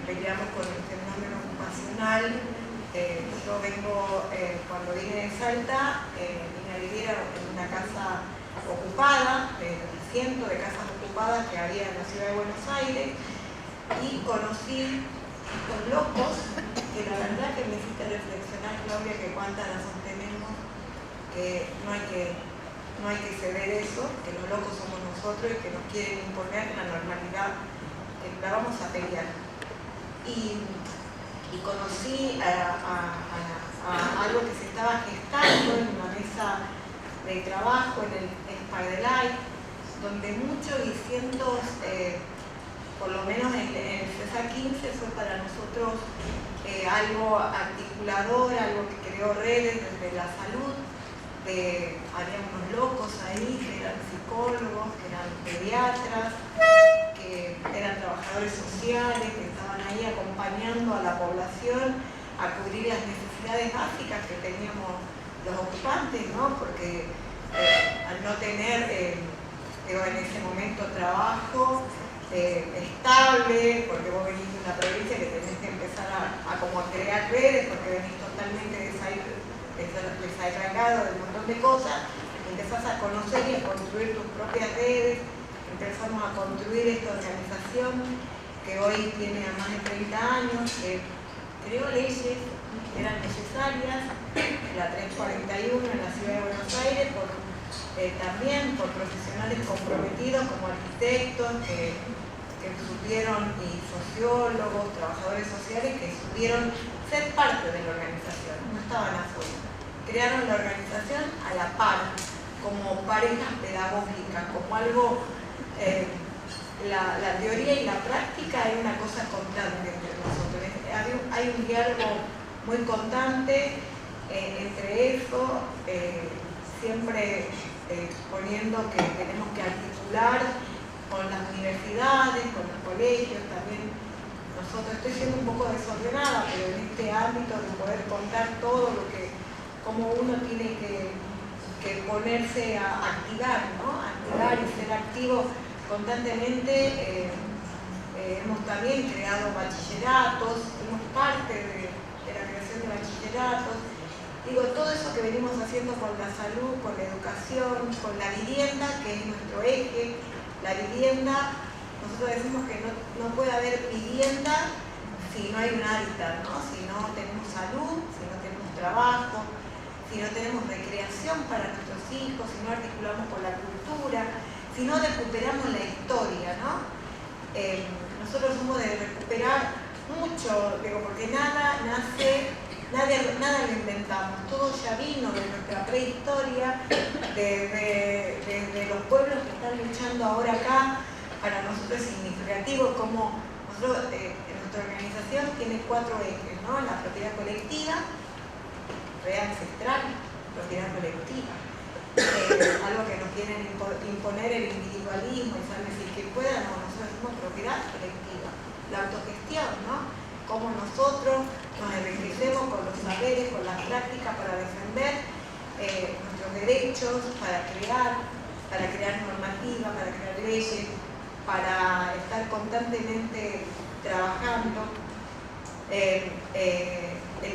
Peleamos con el fenómeno ocupacional. Yo vengo, cuando vine de Salta, vine a vivir en una casa ocupada, cientos de casas ocupadas que había en la ciudad de Buenos Aires, y conocí estos locos que la verdad que me hiciste reflexionar, Claudia, que cuánta razón tenemos, que no hay que ceder eso, que los locos somos nosotros y que nos quieren imponer la normalidad, que la vamos a pelear. Y conocí a algo que se estaba gestando en una mesa de trabajo en el Spardelight, donde muchos y cientos, por lo menos en el CESA 15 fue para nosotros algo articulador, algo que creó redes desde la salud. Había unos locos ahí que eran psicólogos, que eran pediatras, que eran trabajadores sociales, que estaban ahí acompañando a la población a cubrir las necesidades básicas que teníamos los ocupantes, ¿no? Porque al no tener en ese momento trabajo estable, porque vos venís de una provincia que tenés que empezar a como a crear redes, porque venís totalmente desarraigado de un montón de cosas, empezás a conocer y a construir tus propias redes. Empezamos a construir esta organización que hoy tiene más de 30 años, que creó leyes que eran necesarias, la 341 en la ciudad de Buenos Aires, también por profesionales comprometidos como arquitectos que supieron, y sociólogos, trabajadores sociales que supieron ser parte de la organización, no estaban afuera. Crearon la organización a la par, como parejas pedagógicas, como algo, la teoría y la práctica es una cosa constante entre nosotros. Hay un diálogo muy constante entre eso, siempre poniendo que tenemos que articular con las universidades, con los colegios, también nosotros, estoy siendo un poco desordenada, pero en este ámbito de poder contar todo lo que, cómo uno tiene que ponerse a activar, ¿no? Activar y ser activo constantemente. Hemos también creado bachilleratos, fuimos parte de la creación de bachilleratos. Digo, todo eso que venimos haciendo con la salud, con la educación, con la vivienda, que es nuestro eje. La vivienda, nosotros decimos que no puede haber vivienda si no hay un hábitat, ¿no? Si no tenemos salud, si no tenemos trabajo, si no tenemos recreación para nuestros hijos, si no articulamos con la cultura, si no recuperamos la historia, ¿no? Nosotros somos de recuperar mucho, digo, porque nada lo inventamos, todo ya vino de nuestra prehistoria, de los pueblos que están luchando ahora acá. Para nosotros es significativo como nosotros, nuestra organización tiene 4 ejes, ¿no? La propiedad colectiva, propiedad ancestral, propiedad colectiva. Algo que nos quieren imponer el individualismo, y saben decir que puedan, no, nosotros somos propiedad colectiva. La autogestión, ¿no? Cómo nosotros nos enriquecemos con los saberes, con las prácticas para defender nuestros derechos, para crear normativas, para crear leyes, para estar constantemente trabajando. El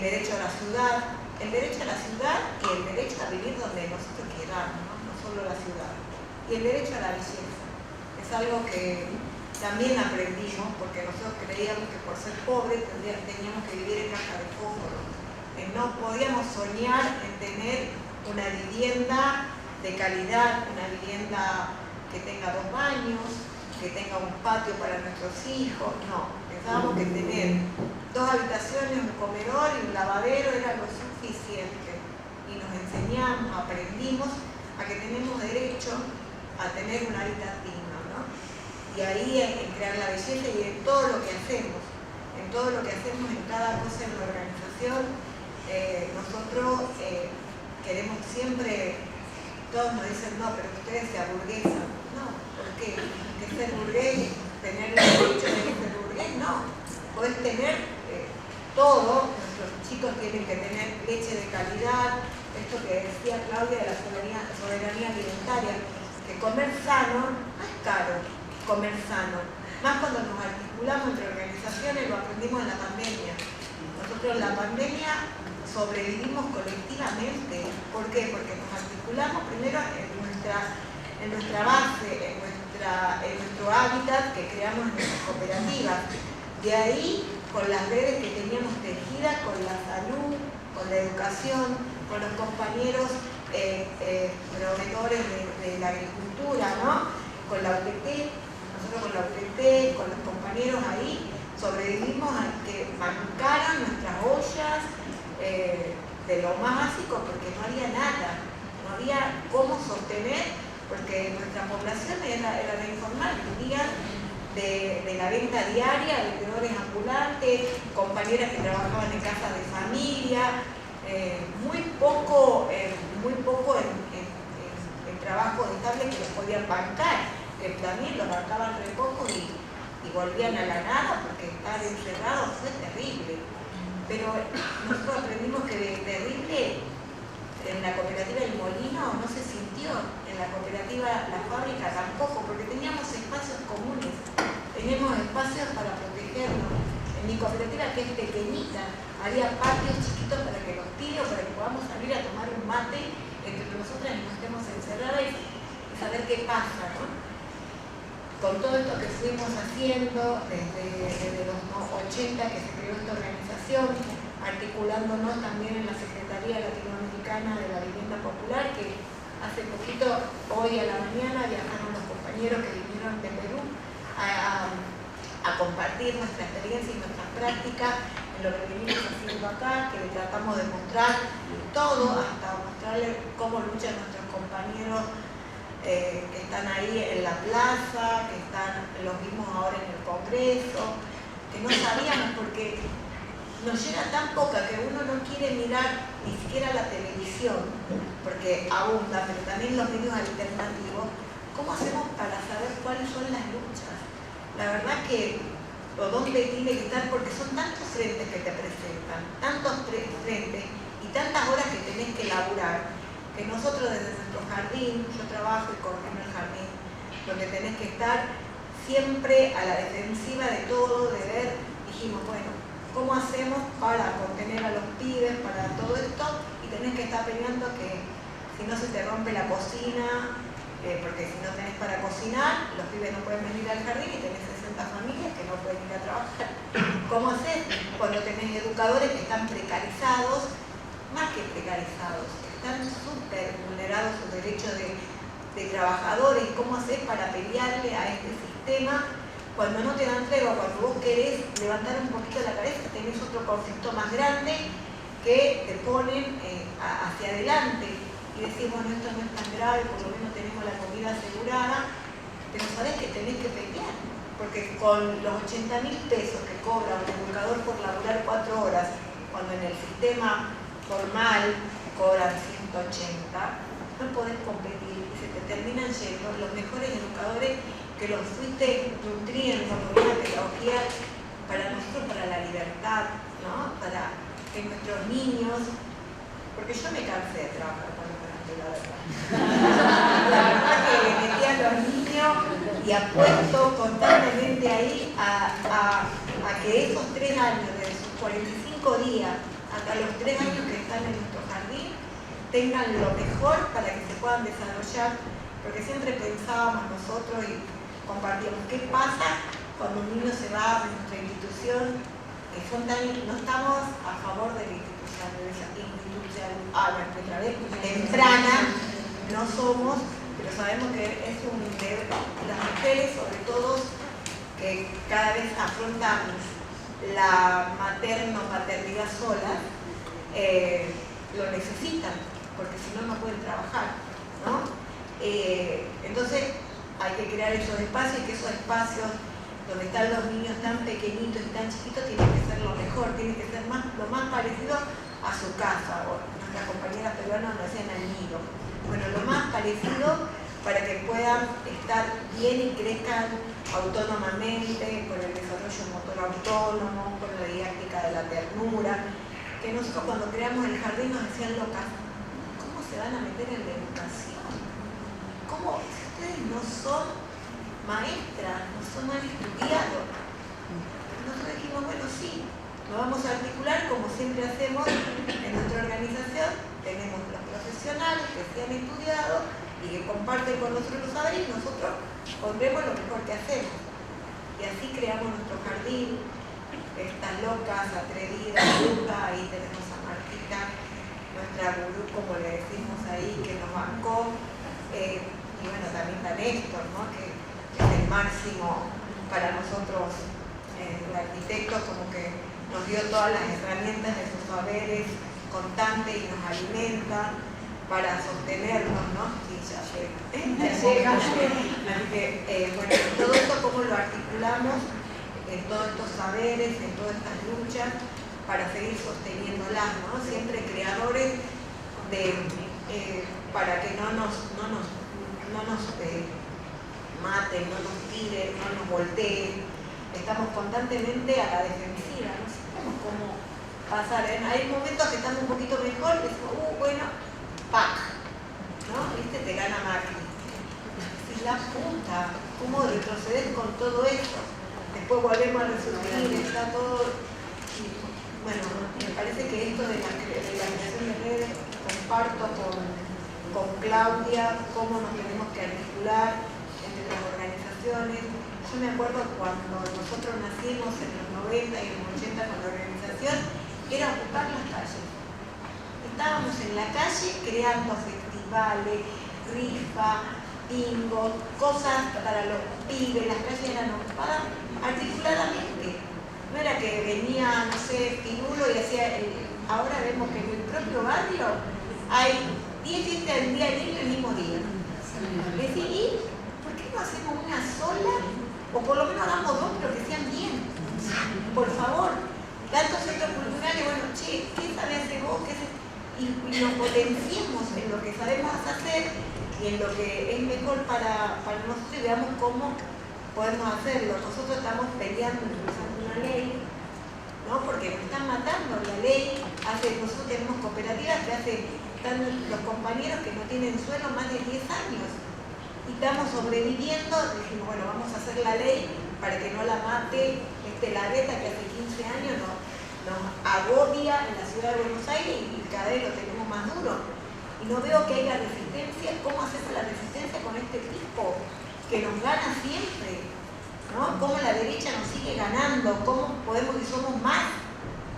derecho a la ciudad, y el derecho a vivir donde nosotros queramos, no solo la ciudad. Y el derecho a la belleza. Es algo que también aprendimos, porque nosotros creíamos que por ser pobres teníamos que vivir en caja de fósforo. No podíamos soñar en tener una vivienda de calidad, una vivienda que tenga 2 baños, que tenga un patio para nuestros hijos. No, pensábamos que tener 2 habitaciones, un comedor y un lavadero era lo suficiente. Y nos enseñamos, aprendimos a que tenemos derecho a tener un hábitat digno, ¿no? Y ahí en crear la belleza y en todo lo que hacemos, en cada cosa en la organización, nosotros queremos siempre, todos nos dicen, no, pero ustedes se aburguesan. No, ¿por qué? ¿Que ser burgués, tener el derecho de ser burgués? No, podés tener todo, nuestros chicos tienen que tener leche de calidad, esto que decía Claudia de la soberanía alimentaria, que comer sano no es caro, comer sano. Más cuando nos articulamos entre organizaciones, lo aprendimos en la pandemia. Nosotros en la pandemia sobrevivimos colectivamente. ¿Por qué? Porque nos articulamos primero en nuestra base, en nuestro hábitat que creamos en nuestras cooperativas. De ahí, con las redes que teníamos tejidas, con la salud, con la educación, con los compañeros proveedores de la agricultura, ¿no? Con la UTT, nosotros con la UTT, con los compañeros ahí, sobrevivimos a que mancaran nuestras ollas de lo más básico, porque no había nada, no había cómo sostener, porque nuestra población era la informal, vivían de la venta diaria, vendedores ambulantes, compañeras que trabajaban en casas de familia, muy poco en trabajos estables que los podían bancar, que también los bancaban re poco y volvían a la nada porque estar encerrados fue terrible. Pero nosotros aprendimos que de terrible en la cooperativa El Molino no se sintió, en la cooperativa La Fábrica tampoco, porque teníamos espacios comunes, teníamos espacios para protegernos. En mi cooperativa, que es pequeñita, había patios chiquitos para que los pibes, para que podamos salir a tomar un mate entre nosotras y no estemos encerradas y saber qué pasa, ¿no? Con todo esto que fuimos haciendo desde los 80 que se creó esta organización, articulándonos también en la Secretaría Latinoamericana de la Vivienda Popular, que hace poquito, hoy a la mañana, viajaron los compañeros que vinieron de Perú a compartir nuestra experiencia y nuestras prácticas en lo que venimos haciendo acá, que le tratamos de mostrar todo, hasta mostrarle cómo luchan nuestros compañeros que están ahí en la plaza, los vimos ahora en el Congreso, que no sabíamos porque nos llega tan poca que uno no quiere mirar ni siquiera la televisión, porque abunda, pero también los medios alternativos. ¿Cómo hacemos para saber cuáles son las luchas? La verdad que o dónde tiene que estar, porque son tantos frentes que te presentan, tantos frentes y tantas horas que tenés que laburar, que nosotros desde nuestro jardín, yo trabajo y coordino el jardín, donde tenés que estar siempre a la defensiva de todo, de ver, dijimos, bueno, ¿cómo hacemos para contener a los pibes, para todo esto? Y tenés que estar peleando que si no se te rompe la cocina, porque si no tenés para cocinar, los pibes no pueden venir al jardín y tenés 60 familias que no pueden ir a trabajar. ¿Cómo haces cuando tenés educadores que están precarizados? Más que precarizados, están súper vulnerados sus derechos de trabajadores. ¿Cómo haces para pelearle a este sistema cuando no te dan tregua, cuando vos querés levantar un poquito la cabeza, tenés otro conflicto más grande que te ponen hacia adelante y decís, bueno, esto no es tan grave, por lo menos tenemos la comida asegurada, pero sabés que tenés que pelear, porque con los 80.000 pesos que cobra un educador por laburar 4 horas, cuando en el sistema formal cobran 180, no podés competir y se te terminan yendo los mejores educadores que los fuiste nutriendo con una pedagogía para nosotros, para la libertad, ¿no? Para que nuestros niños, porque yo me cansé de trabajar con los grandes, la verdad. La verdad que le metí a los niños y apuesto constantemente ahí a que esos 3 años, de sus 45 días hasta los 3 años que están en nuestro jardín, tengan lo mejor para que se puedan desarrollar, porque siempre pensábamos nosotros y compartimos qué pasa cuando un niño se va de nuestra institución, que son tan, no estamos a favor de la temprana, no somos, pero sabemos que es un deber, las mujeres sobre todo, que cada vez afrontan la materno-paternidad sola, lo necesitan, porque si no, no pueden trabajar, ¿no? Entonces, hay que crear esos espacios y que esos espacios donde están los niños tan pequeñitos y tan chiquitos tienen que ser lo mejor, tienen que ser lo más parecido a su casa. O nuestras compañeras peruanas lo hacían al nido. Bueno, lo más parecido para que puedan estar bien y crezcan autónomamente, con el desarrollo motor autónomo, con la didáctica de la ternura. Que nosotros cuando creamos el jardín nos decían locas, ¿cómo se van a meter en la educación? ¿Cómo? Ustedes no son maestras, no son mal estudiados. Nosotros dijimos, bueno, sí, nos vamos a articular como siempre hacemos en nuestra organización. Tenemos los profesionales que se han estudiado y que comparten con nosotros los saberes y nosotros pondremos lo mejor que hacemos. Y así creamos nuestro jardín, estas locas, atrevidas, brujas. Ahí tenemos a Martita, nuestra gurú, como le decimos ahí, que nos bancó. Y bueno, también está Néstor, ¿no? Que es el máximo para nosotros, el arquitecto, como que nos dio todas las herramientas de sus saberes constantes y nos alimenta para sostenernos, ¿no? Sí, ya llega. Así que, bueno, todo esto cómo lo articulamos en todos estos saberes, en todas estas luchas, para seguir sosteniéndolas, ¿no? Siempre creadores para que no nos maten, no nos tiren, no nos volteen. Estamos constantemente a la defensiva, no sabemos cómo pasar. Hay momentos que están un poquito mejor y decimos, bueno, ¡pac! ¿No? ¿Viste? Te gana Macri. Y la puta, ¿cómo retroceder con todo esto? Después volvemos a resurgir, está todo. Bueno, me parece que esto de la creación de redes, comparto con Claudia cómo nos tenemos que articular entre las organizaciones. Yo me acuerdo cuando nosotros nacimos en los 90 y en los 80 con la organización, era ocupar las calles. Estábamos en la calle creando festivales, rifa, bingo, cosas para los pibes, las calles eran ocupadas articuladamente. No era que venía, no sé, Pirulo y hacía. Ahora vemos que en el propio barrio hay 10 fiestas del día del niño el mismo día. Decir, ¿y por qué no hacemos una sola? O por lo menos hagamos 2, pero que sean bien. Por favor. Tantos centros culturales, bueno, che, ¿qué sabe hacer vos? Y nos potenciemos en lo que sabemos hacer y en lo que es mejor para nosotros y veamos cómo podemos hacerlo. Nosotros estamos peleando una ley, ¿no? Porque nos están matando la ley. Nosotros tenemos cooperativas que hace están los compañeros que no tienen sueldo más de 10 años y estamos sobreviviendo. Dijimos, bueno, vamos a hacer la ley para que no la mate la Greta, que hace 15 años nos agobia en la ciudad de Buenos Aires y cada vez lo tenemos más duro. Y no veo que haya resistencia. ¿Cómo hacemos la resistencia con este tipo que nos gana siempre? ¿No? ¿Cómo la derecha nos sigue ganando? ¿Cómo podemos y somos más?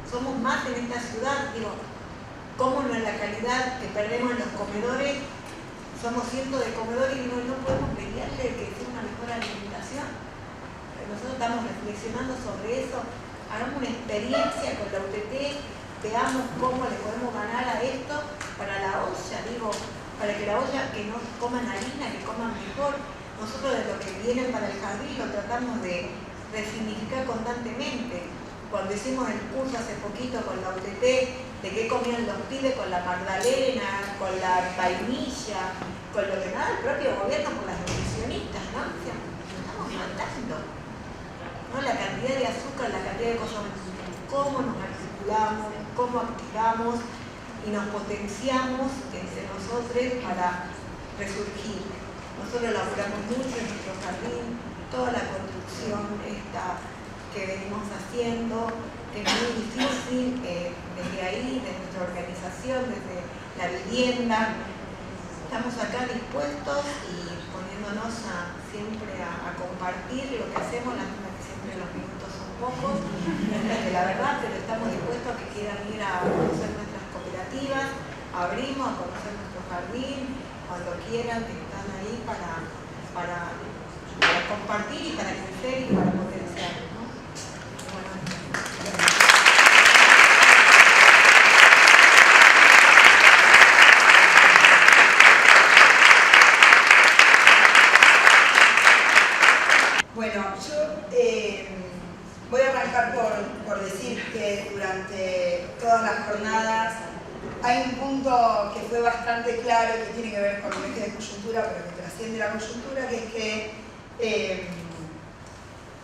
Somos más en esta ciudad. Digo, ¿cómo no en la calidad que perdemos en los comedores? Somos cientos de comedores y no podemos pelearle que sea una mejor alimentación. Nosotros estamos reflexionando sobre eso. Hagamos una experiencia con la UTT, veamos cómo le podemos ganar a esto para la olla, digo, para que la olla, que no coman harina, que coman mejor. Nosotros de lo que vienen para el jardín lo tratamos de resignificar constantemente. Cuando hicimos el curso hace poquito con la UTT, de qué comían los pibes con la magdalena, con la vainilla, con lo que nada el propio gobierno, con las nutricionistas, ¿no? O sea, nos estamos matando, ¿no? La cantidad de azúcar, la cantidad de cosas, cómo nos articulamos, cómo activamos y nos potenciamos entre nosotros para resurgir. Nosotros laburamos mucho en nuestro jardín, toda la construcción esta que venimos haciendo, que es muy difícil desde ahí, desde nuestra organización, desde la vivienda. Estamos acá dispuestos y poniéndonos siempre a compartir lo que hacemos, lástima que siempre los minutos son pocos, de la verdad, pero estamos dispuestos a que quieran ir a conocer nuestras cooperativas, abrimos a conocer nuestro jardín, cuando quieran, que están ahí para compartir y para crecer y para potenciar, ¿no? Bueno,
Bueno, yo voy a arrancar por decir que durante todas las jornadas hay un punto que fue bastante claro y que tiene que ver con un eje de coyuntura, pero que trasciende la coyuntura, que es que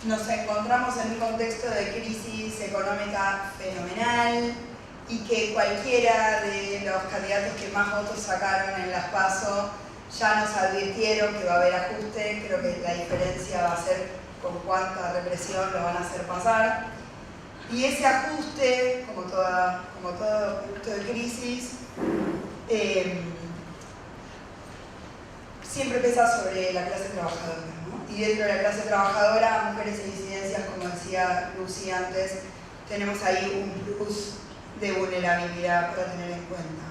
nos encontramos en un contexto de crisis económica fenomenal y que cualquiera de los candidatos que más votos sacaron en las PASO ya nos advirtieron que va a haber ajuste. Creo que la diferencia va a ser con cuánta represión lo van a hacer pasar. Y ese ajuste, como todo punto de crisis, siempre pesa sobre la clase trabajadora, ¿no? Y dentro de la clase trabajadora, mujeres e disidencias, como decía Lucy antes, tenemos ahí un plus de vulnerabilidad para tener en cuenta.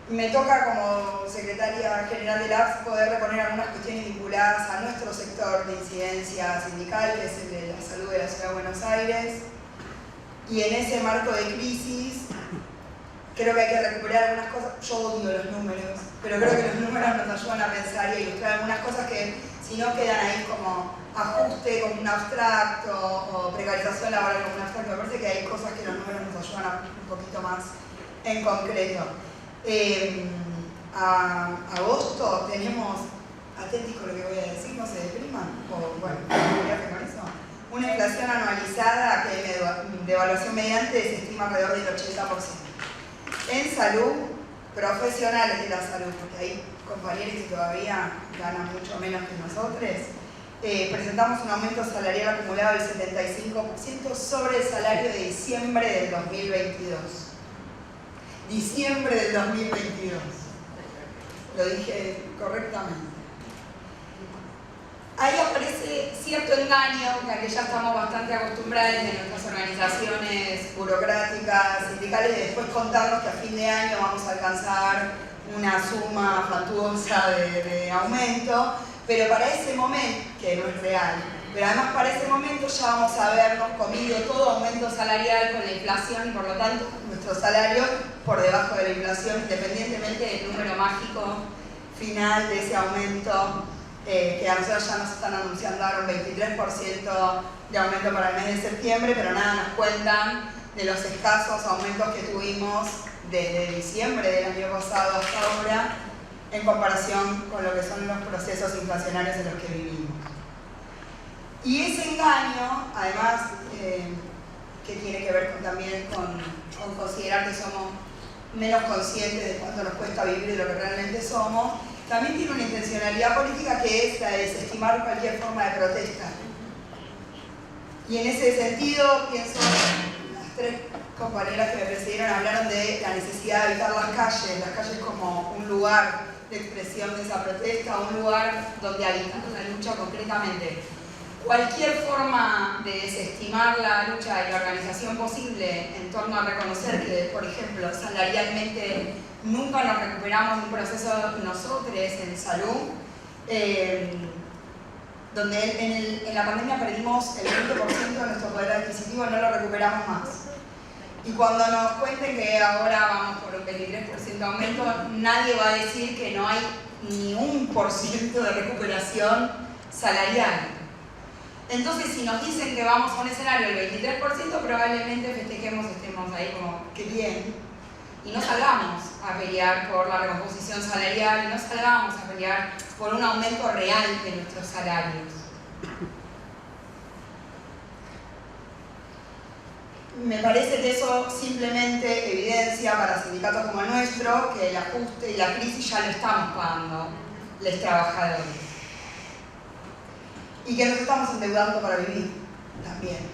Me toca como secretaria general del APS poder reponer algunas cuestiones vinculadas a nuestro sector de incidencia sindical, que es el de la salud de la Ciudad de Buenos Aires. Y en ese marco de crisis, creo que hay que recuperar algunas cosas. Yo odio los números, pero creo que los números nos ayudan a pensar y a ilustrar algunas cosas que, si no, quedan ahí como ajuste, como un abstracto, o precarización laboral como un abstracto. Me parece que hay cosas que los números nos ayudan a un poquito más en concreto. A agosto tenemos, atentos con lo que voy a decir, no se depriman, o bueno, con eso, una inflación anualizada que de evaluación mediante se estima alrededor del 80%. En salud, profesionales de la salud, porque hay compañeros que todavía ganan mucho menos que nosotros, presentamos un aumento salarial acumulado del 75% sobre el salario de diciembre del 2022. Diciembre del 2022. Lo dije correctamente. Ahí aparece cierto engaño, al que ya estamos bastante acostumbrados de nuestras organizaciones burocráticas, sindicales, de después contarnos que a fin de año vamos a alcanzar una suma fatuosa de aumento, pero para ese momento, que no es real, pero además para ese momento ya vamos a habernos comido todo aumento salarial con la inflación y por lo tanto nuestro salario por debajo de la inflación, independientemente del número mágico final de ese aumento, que a nosotros ya nos están anunciando ahora un 23% de aumento para el mes de septiembre, pero nada nos cuentan de los escasos aumentos que tuvimos desde diciembre del año pasado hasta ahora en comparación con lo que son los procesos inflacionarios en los que vivimos. Y ese engaño, además, que tiene que ver también con considerar que somos menos conscientes de cuánto nos cuesta vivir de lo que realmente somos, también tiene una intencionalidad política que es la de desestimar cualquier forma de protesta. Y en ese sentido, pienso, las tres compañeras que me precedieron hablaron de la necesidad de habitar las calles como un lugar de expresión de esa protesta, un lugar donde habitar la lucha concretamente. Cualquier forma de desestimar la lucha y la organización posible en torno a reconocer que, por ejemplo, salarialmente nunca nos recuperamos de un proceso nosotros en salud, donde en la pandemia perdimos el 20% de nuestro poder adquisitivo, no lo recuperamos más. Y cuando nos cuenten que ahora vamos por un 23% de aumento, nadie va a decir que no hay ni 1% de recuperación salarial. Entonces, si nos dicen que vamos a un escenario del 23%, probablemente festejemos, estemos ahí como, qué bien, y no salgamos a pelear por la recomposición salarial, y no salgamos a pelear por un aumento real de nuestros salarios. Me parece que eso simplemente evidencia para sindicatos como el nuestro que el ajuste y la crisis ya lo estamos pagando los trabajadores. Y que nos estamos endeudando para vivir también.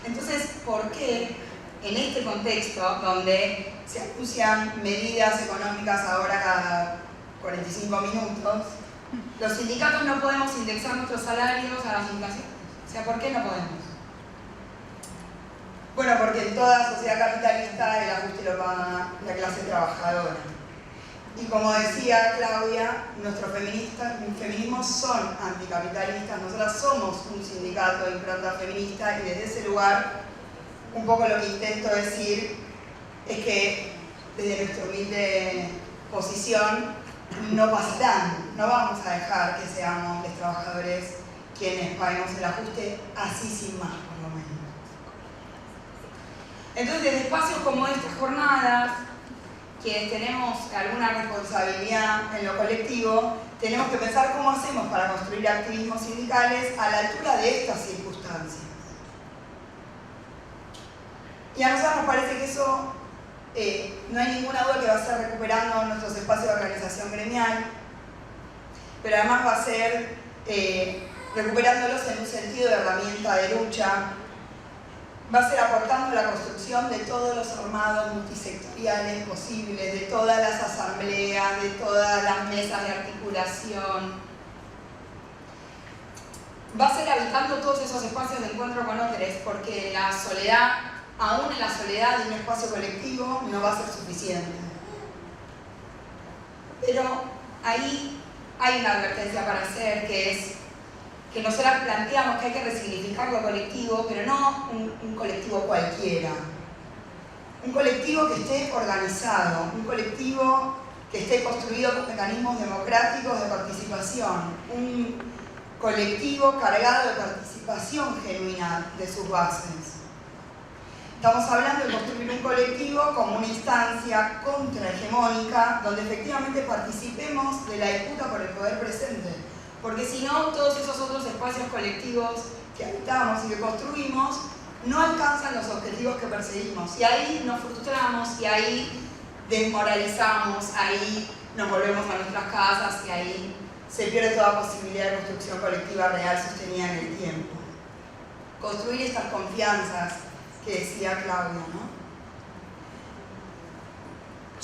Entonces, ¿por qué en este contexto donde se anuncian medidas económicas ahora cada 45 minutos, los sindicatos no podemos indexar nuestros salarios a las inflaciones? O sea, ¿por qué no podemos? Bueno, porque en toda sociedad capitalista el ajuste lo paga la clase trabajadora. Y como decía Claudia, nuestros feminismos son anticapitalistas, nosotras somos un sindicato de impronta feminista y desde ese lugar un poco lo que intento decir es que desde nuestra humilde posición no pasarán, no vamos a dejar que seamos los trabajadores quienes paguemos el ajuste así sin más, por lo menos. Entonces, desde espacios como estas jornadas, quienes tenemos alguna responsabilidad en lo colectivo, tenemos que pensar cómo hacemos para construir activismos sindicales a la altura de estas circunstancias. Y a nosotros nos parece que eso no hay ninguna duda que va a ser recuperando nuestros espacios de organización gremial, pero además va a ser recuperándolos en un sentido de herramienta de lucha, va a ser aportando la construcción de todos los armados multisectoriales posibles, de todas las asambleas, de todas las mesas de articulación. Va a ser habitando todos esos espacios de encuentro con otros, porque la soledad, aún en la soledad de un espacio colectivo, no va a ser suficiente. Pero ahí hay una advertencia para hacer, que es que nosotras planteamos que hay que resignificar lo colectivo, pero no un colectivo cualquiera. Un colectivo que esté organizado, un colectivo que esté construido con mecanismos democráticos de participación, un colectivo cargado de participación genuina de sus bases. Estamos hablando de construir un colectivo como una instancia contrahegemónica donde efectivamente participemos de la disputa por el poder presente. Porque si no, todos esos otros espacios colectivos que habitamos y que construimos no alcanzan los objetivos que perseguimos. Y ahí nos frustramos, y ahí desmoralizamos, ahí nos volvemos a nuestras casas, y ahí se pierde toda posibilidad de construcción colectiva real sostenida en el tiempo. Construir estas confianzas que decía Claudia, ¿no?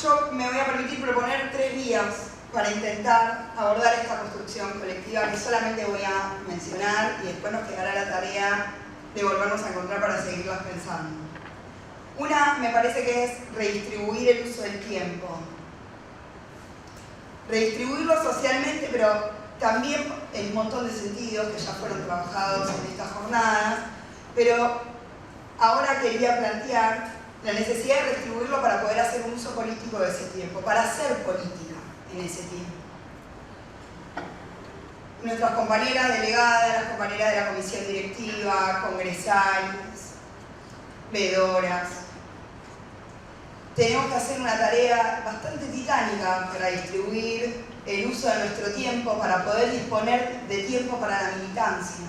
Yo me voy a permitir proponer 3 vías para intentar abordar esta construcción colectiva que solamente voy a mencionar y después nos quedará la tarea de volvernos a encontrar para seguirlas pensando. Una me parece que es redistribuir el uso del tiempo. Redistribuirlo socialmente, pero también en un montón de sentidos que ya fueron trabajados en estas jornadas, pero ahora quería plantear la necesidad de redistribuirlo para poder hacer un uso político de ese tiempo, para hacer política en ese tiempo. Nuestras compañeras delegadas, las compañeras de la comisión directiva, congresales, veedoras, tenemos que hacer una tarea bastante titánica para distribuir el uso de nuestro tiempo, para poder disponer de tiempo para la militancia.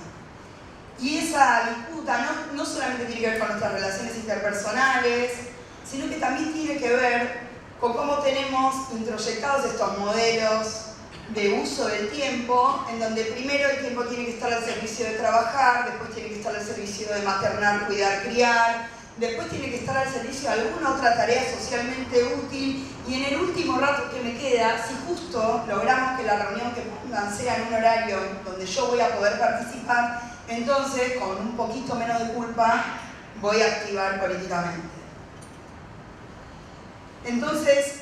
Y esa disputa no solamente tiene que ver con nuestras relaciones interpersonales, sino que también tiene que ver con cómo tenemos introyectados estos modelos de uso del tiempo, en donde primero el tiempo tiene que estar al servicio de trabajar, después tiene que estar al servicio de maternar, cuidar, criar, después tiene que estar al servicio de alguna otra tarea socialmente útil, y en el último rato que me queda, si justo logramos que la reunión que pongan sea en un horario donde yo voy a poder participar, entonces con un poquito menos de culpa voy a activar políticamente. Entonces,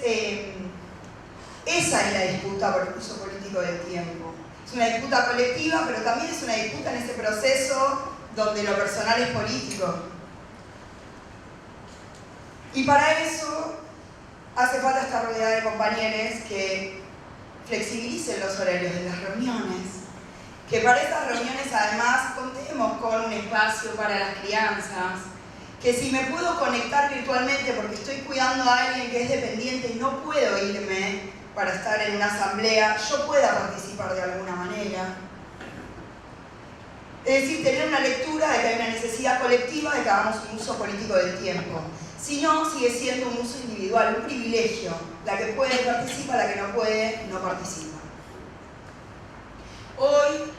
esa es la disputa por el uso político del tiempo. Es una disputa colectiva, pero también es una disputa en ese proceso donde lo personal es político. Y para eso hace falta estar rodeada de compañeros que flexibilicen los horarios de las reuniones, que para estas reuniones además contemos con un espacio para las crianzas, que si me puedo conectar virtualmente porque estoy cuidando a alguien que es dependiente y no puedo irme para estar en una asamblea, yo pueda participar de alguna manera. Es decir, tener una lectura de que hay una necesidad colectiva de que hagamos un uso político del tiempo. Si no, sigue siendo un uso individual, un privilegio. La que puede participa, la que no puede no participa. Hoy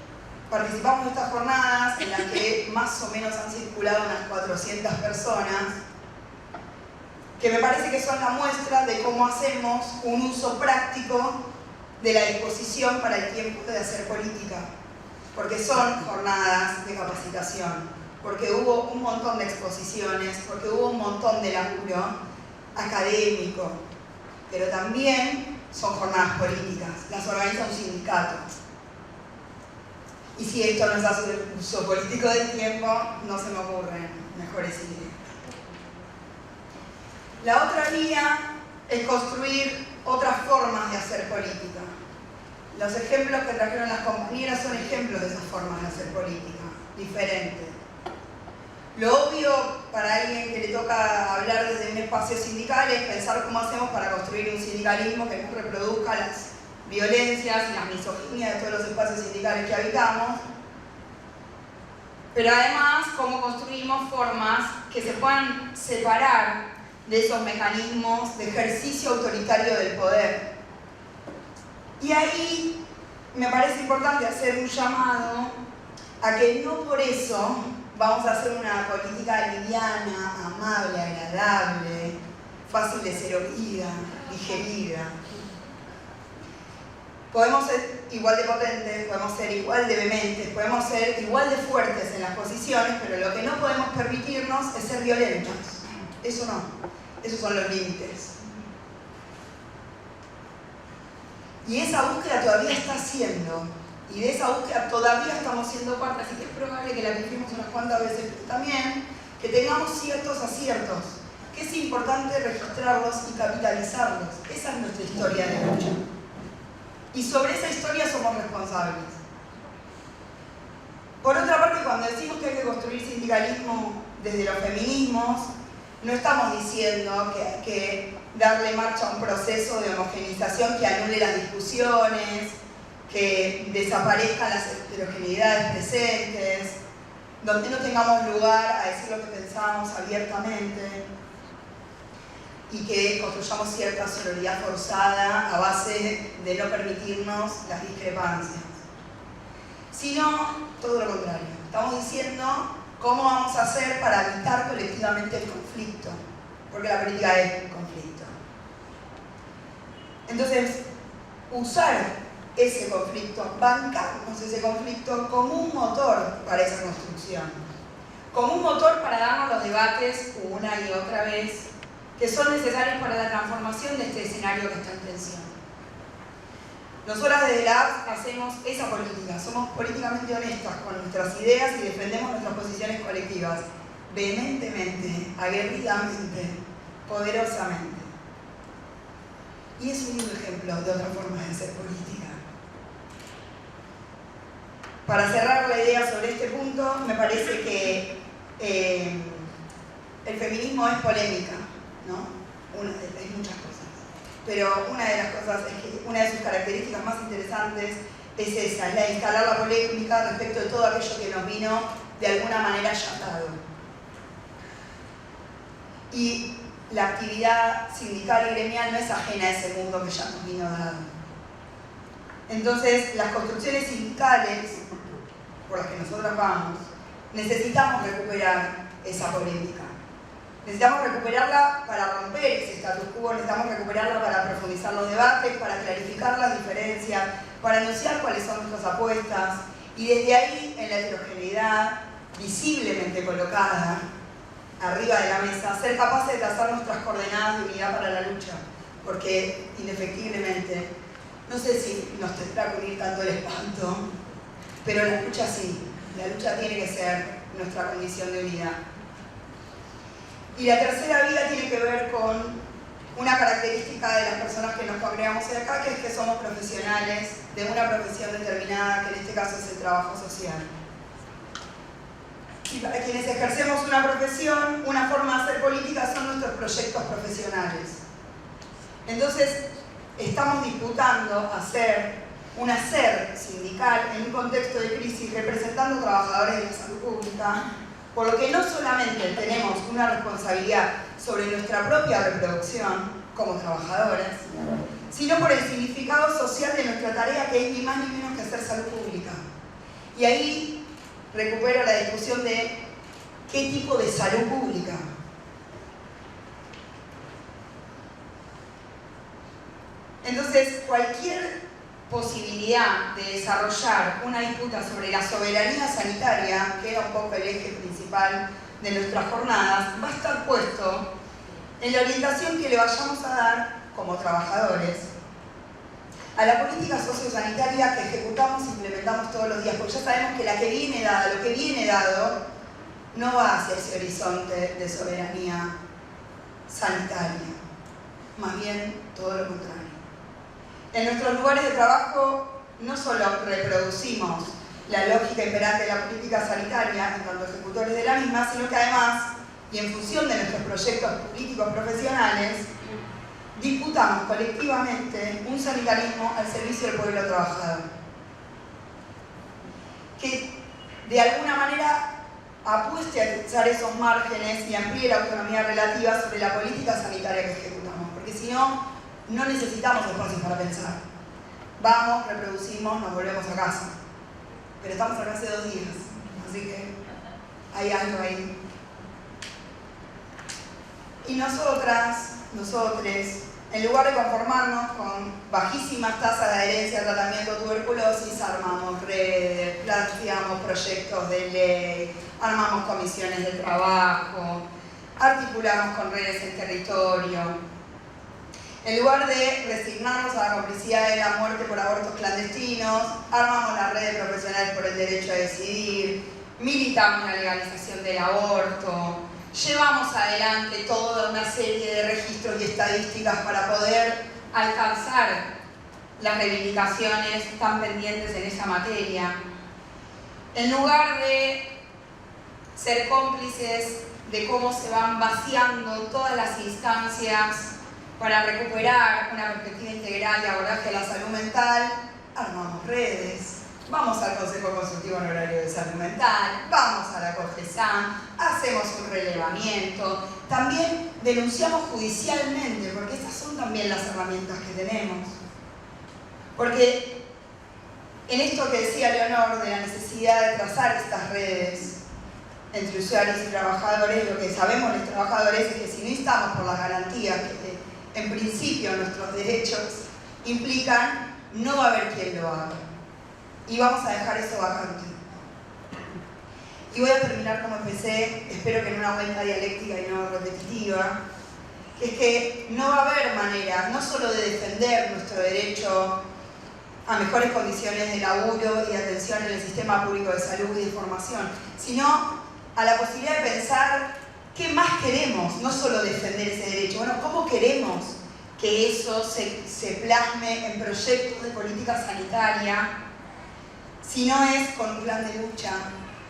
participamos de estas jornadas en las que más o menos han circulado unas 400 personas, que me parece que son la muestra de cómo hacemos un uso práctico de la disposición para el tiempo de hacer política. Porque son jornadas de capacitación, porque hubo un montón de exposiciones, porque hubo un montón de laburo académico, pero también son jornadas políticas, las organiza un sindicato. Y si esto nos hace el uso político del tiempo, no se me ocurren mejores ideas. La otra vía es construir otras formas de hacer política. Los ejemplos que trajeron las compañeras son ejemplos de esas formas de hacer política, diferentes. Lo obvio para alguien que le toca hablar desde un espacio sindical es pensar cómo hacemos para construir un sindicalismo que no reproduzca las violencias y las misoginias de todos los espacios sindicales que habitamos, pero además cómo construimos formas que se puedan separar de esos mecanismos de ejercicio autoritario del poder. Y ahí me parece importante hacer un llamado a que no por eso vamos a hacer una política liviana, amable, agradable, fácil de ser oída, digerida. Podemos ser igual de potentes, podemos ser igual de vehementes, podemos ser igual de fuertes en las posiciones, pero lo que no podemos permitirnos es ser violentos. Eso no, esos son los límites. Y esa búsqueda todavía está haciendo, y de esa búsqueda todavía estamos siendo parte, así que es probable que la vivimos unas cuantas veces, pero también que tengamos ciertos aciertos, que es importante registrarlos y capitalizarlos. Esa es nuestra historia de lucha. Y sobre esa historia somos responsables. Por otra parte, cuando decimos que hay que construir sindicalismo desde los feminismos, no estamos diciendo que hay que darle marcha a un proceso de homogeneización que anule las discusiones, que desaparezcan las heterogeneidades presentes, donde no tengamos lugar a decir lo que pensamos abiertamente y que construyamos cierta sororidad forzada a base de no permitirnos las discrepancias. Sino, todo lo contrario. Estamos diciendo cómo vamos a hacer para evitar colectivamente el conflicto, porque la política es conflicto. Entonces, usar ese conflicto, bancarnos ese conflicto como un motor para esa construcción, como un motor para darnos los debates una y otra vez que son necesarios para la transformación de este escenario que está en tensión. Nosotras desde la APS hacemos esa política, somos políticamente honestas con nuestras ideas y defendemos nuestras posiciones colectivas, vehementemente, aguerridamente, poderosamente. Y es un lindo ejemplo de otra forma de hacer política. Para cerrar la idea sobre este punto, me parece que el feminismo es polémica, ¿no? Hay muchas cosas. Pero una de las cosas es que una de sus características más interesantes es esa, es la de instalar la polémica respecto de todo aquello que nos vino de alguna manera ya dado. Y la actividad sindical y gremial no es ajena a ese mundo que ya nos vino dado. Entonces, las construcciones sindicales por las que nosotros vamos, necesitamos recuperar esa polémica. Necesitamos recuperarla para romper ese status quo, necesitamos recuperarla para profundizar los debates, para clarificar las diferencias, para anunciar cuáles son nuestras apuestas y desde ahí, en la heterogeneidad visiblemente colocada arriba de la mesa, ser capaces de trazar nuestras coordenadas de unidad para la lucha, porque indefectiblemente, no sé si nos tendrá que unir tanto el espanto, pero la lucha sí, la lucha tiene que ser nuestra condición de unidad. Y la tercera vía tiene que ver con una característica de las personas que nos congregamos hoy acá, que es que somos profesionales de una profesión determinada, que en este caso es el trabajo social. Y para quienes ejercemos una profesión, una forma de hacer política son nuestros proyectos profesionales. Entonces, estamos disputando hacer un hacer sindical en un contexto de crisis representando trabajadores de la salud pública, por lo que no solamente tenemos una responsabilidad sobre nuestra propia reproducción como trabajadoras, sino por el significado social de nuestra tarea, que es ni más ni menos que hacer salud pública. Y ahí recupero la discusión de qué tipo de salud pública. Entonces, cualquier posibilidad de desarrollar una disputa sobre la soberanía sanitaria, que era un poco el eje principal de nuestras jornadas, va a estar puesto en la orientación que le vayamos a dar como trabajadores a la política sociosanitaria que ejecutamos e implementamos todos los días, porque ya sabemos que la que viene dada, lo que viene dado, no va hacia ese horizonte de soberanía sanitaria, más bien todo lo contrario. En nuestros lugares de trabajo no solo reproducimos la lógica imperante de la política sanitaria en tanto ejecutores de la misma, sino que además, y en función de nuestros proyectos políticos profesionales, disputamos colectivamente un sanitarismo al servicio del pueblo trabajador, que de alguna manera apueste a utilizar esos márgenes y amplíe la autonomía relativa sobre la política sanitaria que ejecutamos, porque si no, no necesitamos espacios para pensar. Vamos, reproducimos, nos volvemos a casa. Pero estamos acá hace 2 días, así que hay algo ahí. Y nosotras, nosotres, en lugar de conformarnos con bajísimas tasas de adherencia al tratamiento de tuberculosis, armamos redes, planteamos proyectos de ley, armamos comisiones de trabajo, articulamos con redes en territorio. En lugar de resignarnos a la complicidad de la muerte por abortos clandestinos, armamos la red de profesionales por el derecho a decidir, militamos la legalización del aborto, llevamos adelante toda una serie de registros y estadísticas para poder alcanzar las reivindicaciones tan pendientes en esa materia. En lugar de ser cómplices de cómo se van vaciando todas las instancias para recuperar una perspectiva integral de abordaje de la salud mental, armamos redes, vamos al Consejo Consultivo en Horario de Salud Mental, vamos a la COGESAN, hacemos un relevamiento, también denunciamos judicialmente, porque estas son también las herramientas que tenemos. Porque en esto que decía Leonor de la necesidad de trazar estas redes entre usuarios y trabajadores, lo que sabemos los trabajadores es que si no estamos por las garantías que en principio nuestros derechos implican, no va a haber quien lo haga. Y vamos a dejar eso vacante. Y voy a terminar como empecé, espero que en una vuelta dialéctica y no repetitiva, que es que no va a haber manera, no solo de defender nuestro derecho a mejores condiciones de laburo y de atención en el sistema público de salud y de formación, sino a la posibilidad de pensar qué más queremos, no solo defender ese derecho, bueno, cómo queremos que eso se plasme en proyectos de política sanitaria, si no es con un plan de lucha,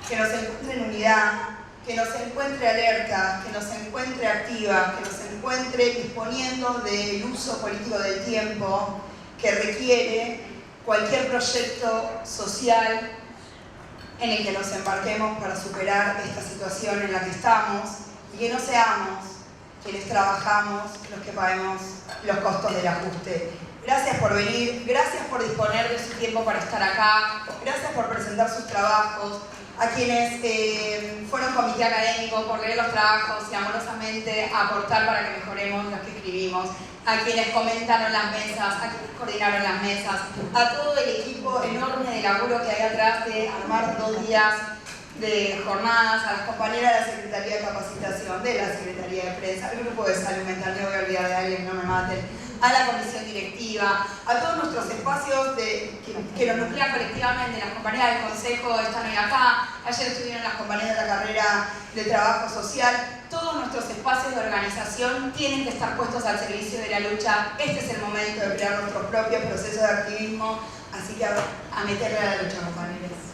que nos encuentre en unidad, que nos encuentre alerta, que nos encuentre activa, que nos encuentre disponiendo del uso político del tiempo que requiere cualquier proyecto social en el que nos embarquemos para superar esta situación en la que estamos y que no seamos quienes trabajamos los que paguemos los costos del ajuste. Gracias por venir, gracias por disponer de su tiempo para estar acá, gracias por presentar sus trabajos, a quienes fueron comité académico por leer los trabajos y amorosamente aportar para que mejoremos los que escribimos, a quienes comentaron las mesas, a quienes coordinaron las mesas, a todo el equipo enorme de laburo que hay atrás de armar 2 días de jornadas, a las compañeras de la Secretaría de Capacitación, de la Secretaría de Prensa, al Grupo de Salud Mental, me voy a olvidar de alguien, no me maten, a la Comisión Directiva, a todos nuestros espacios que nos nuclean colectivamente. Las compañeras del Consejo están hoy acá, ayer estuvieron las compañeras de la carrera de Trabajo Social. Todos nuestros espacios de organización tienen que estar puestos al servicio de la lucha. Este es el momento de crear nuestros propios procesos de activismo, así que a meterle a la lucha, compañeros.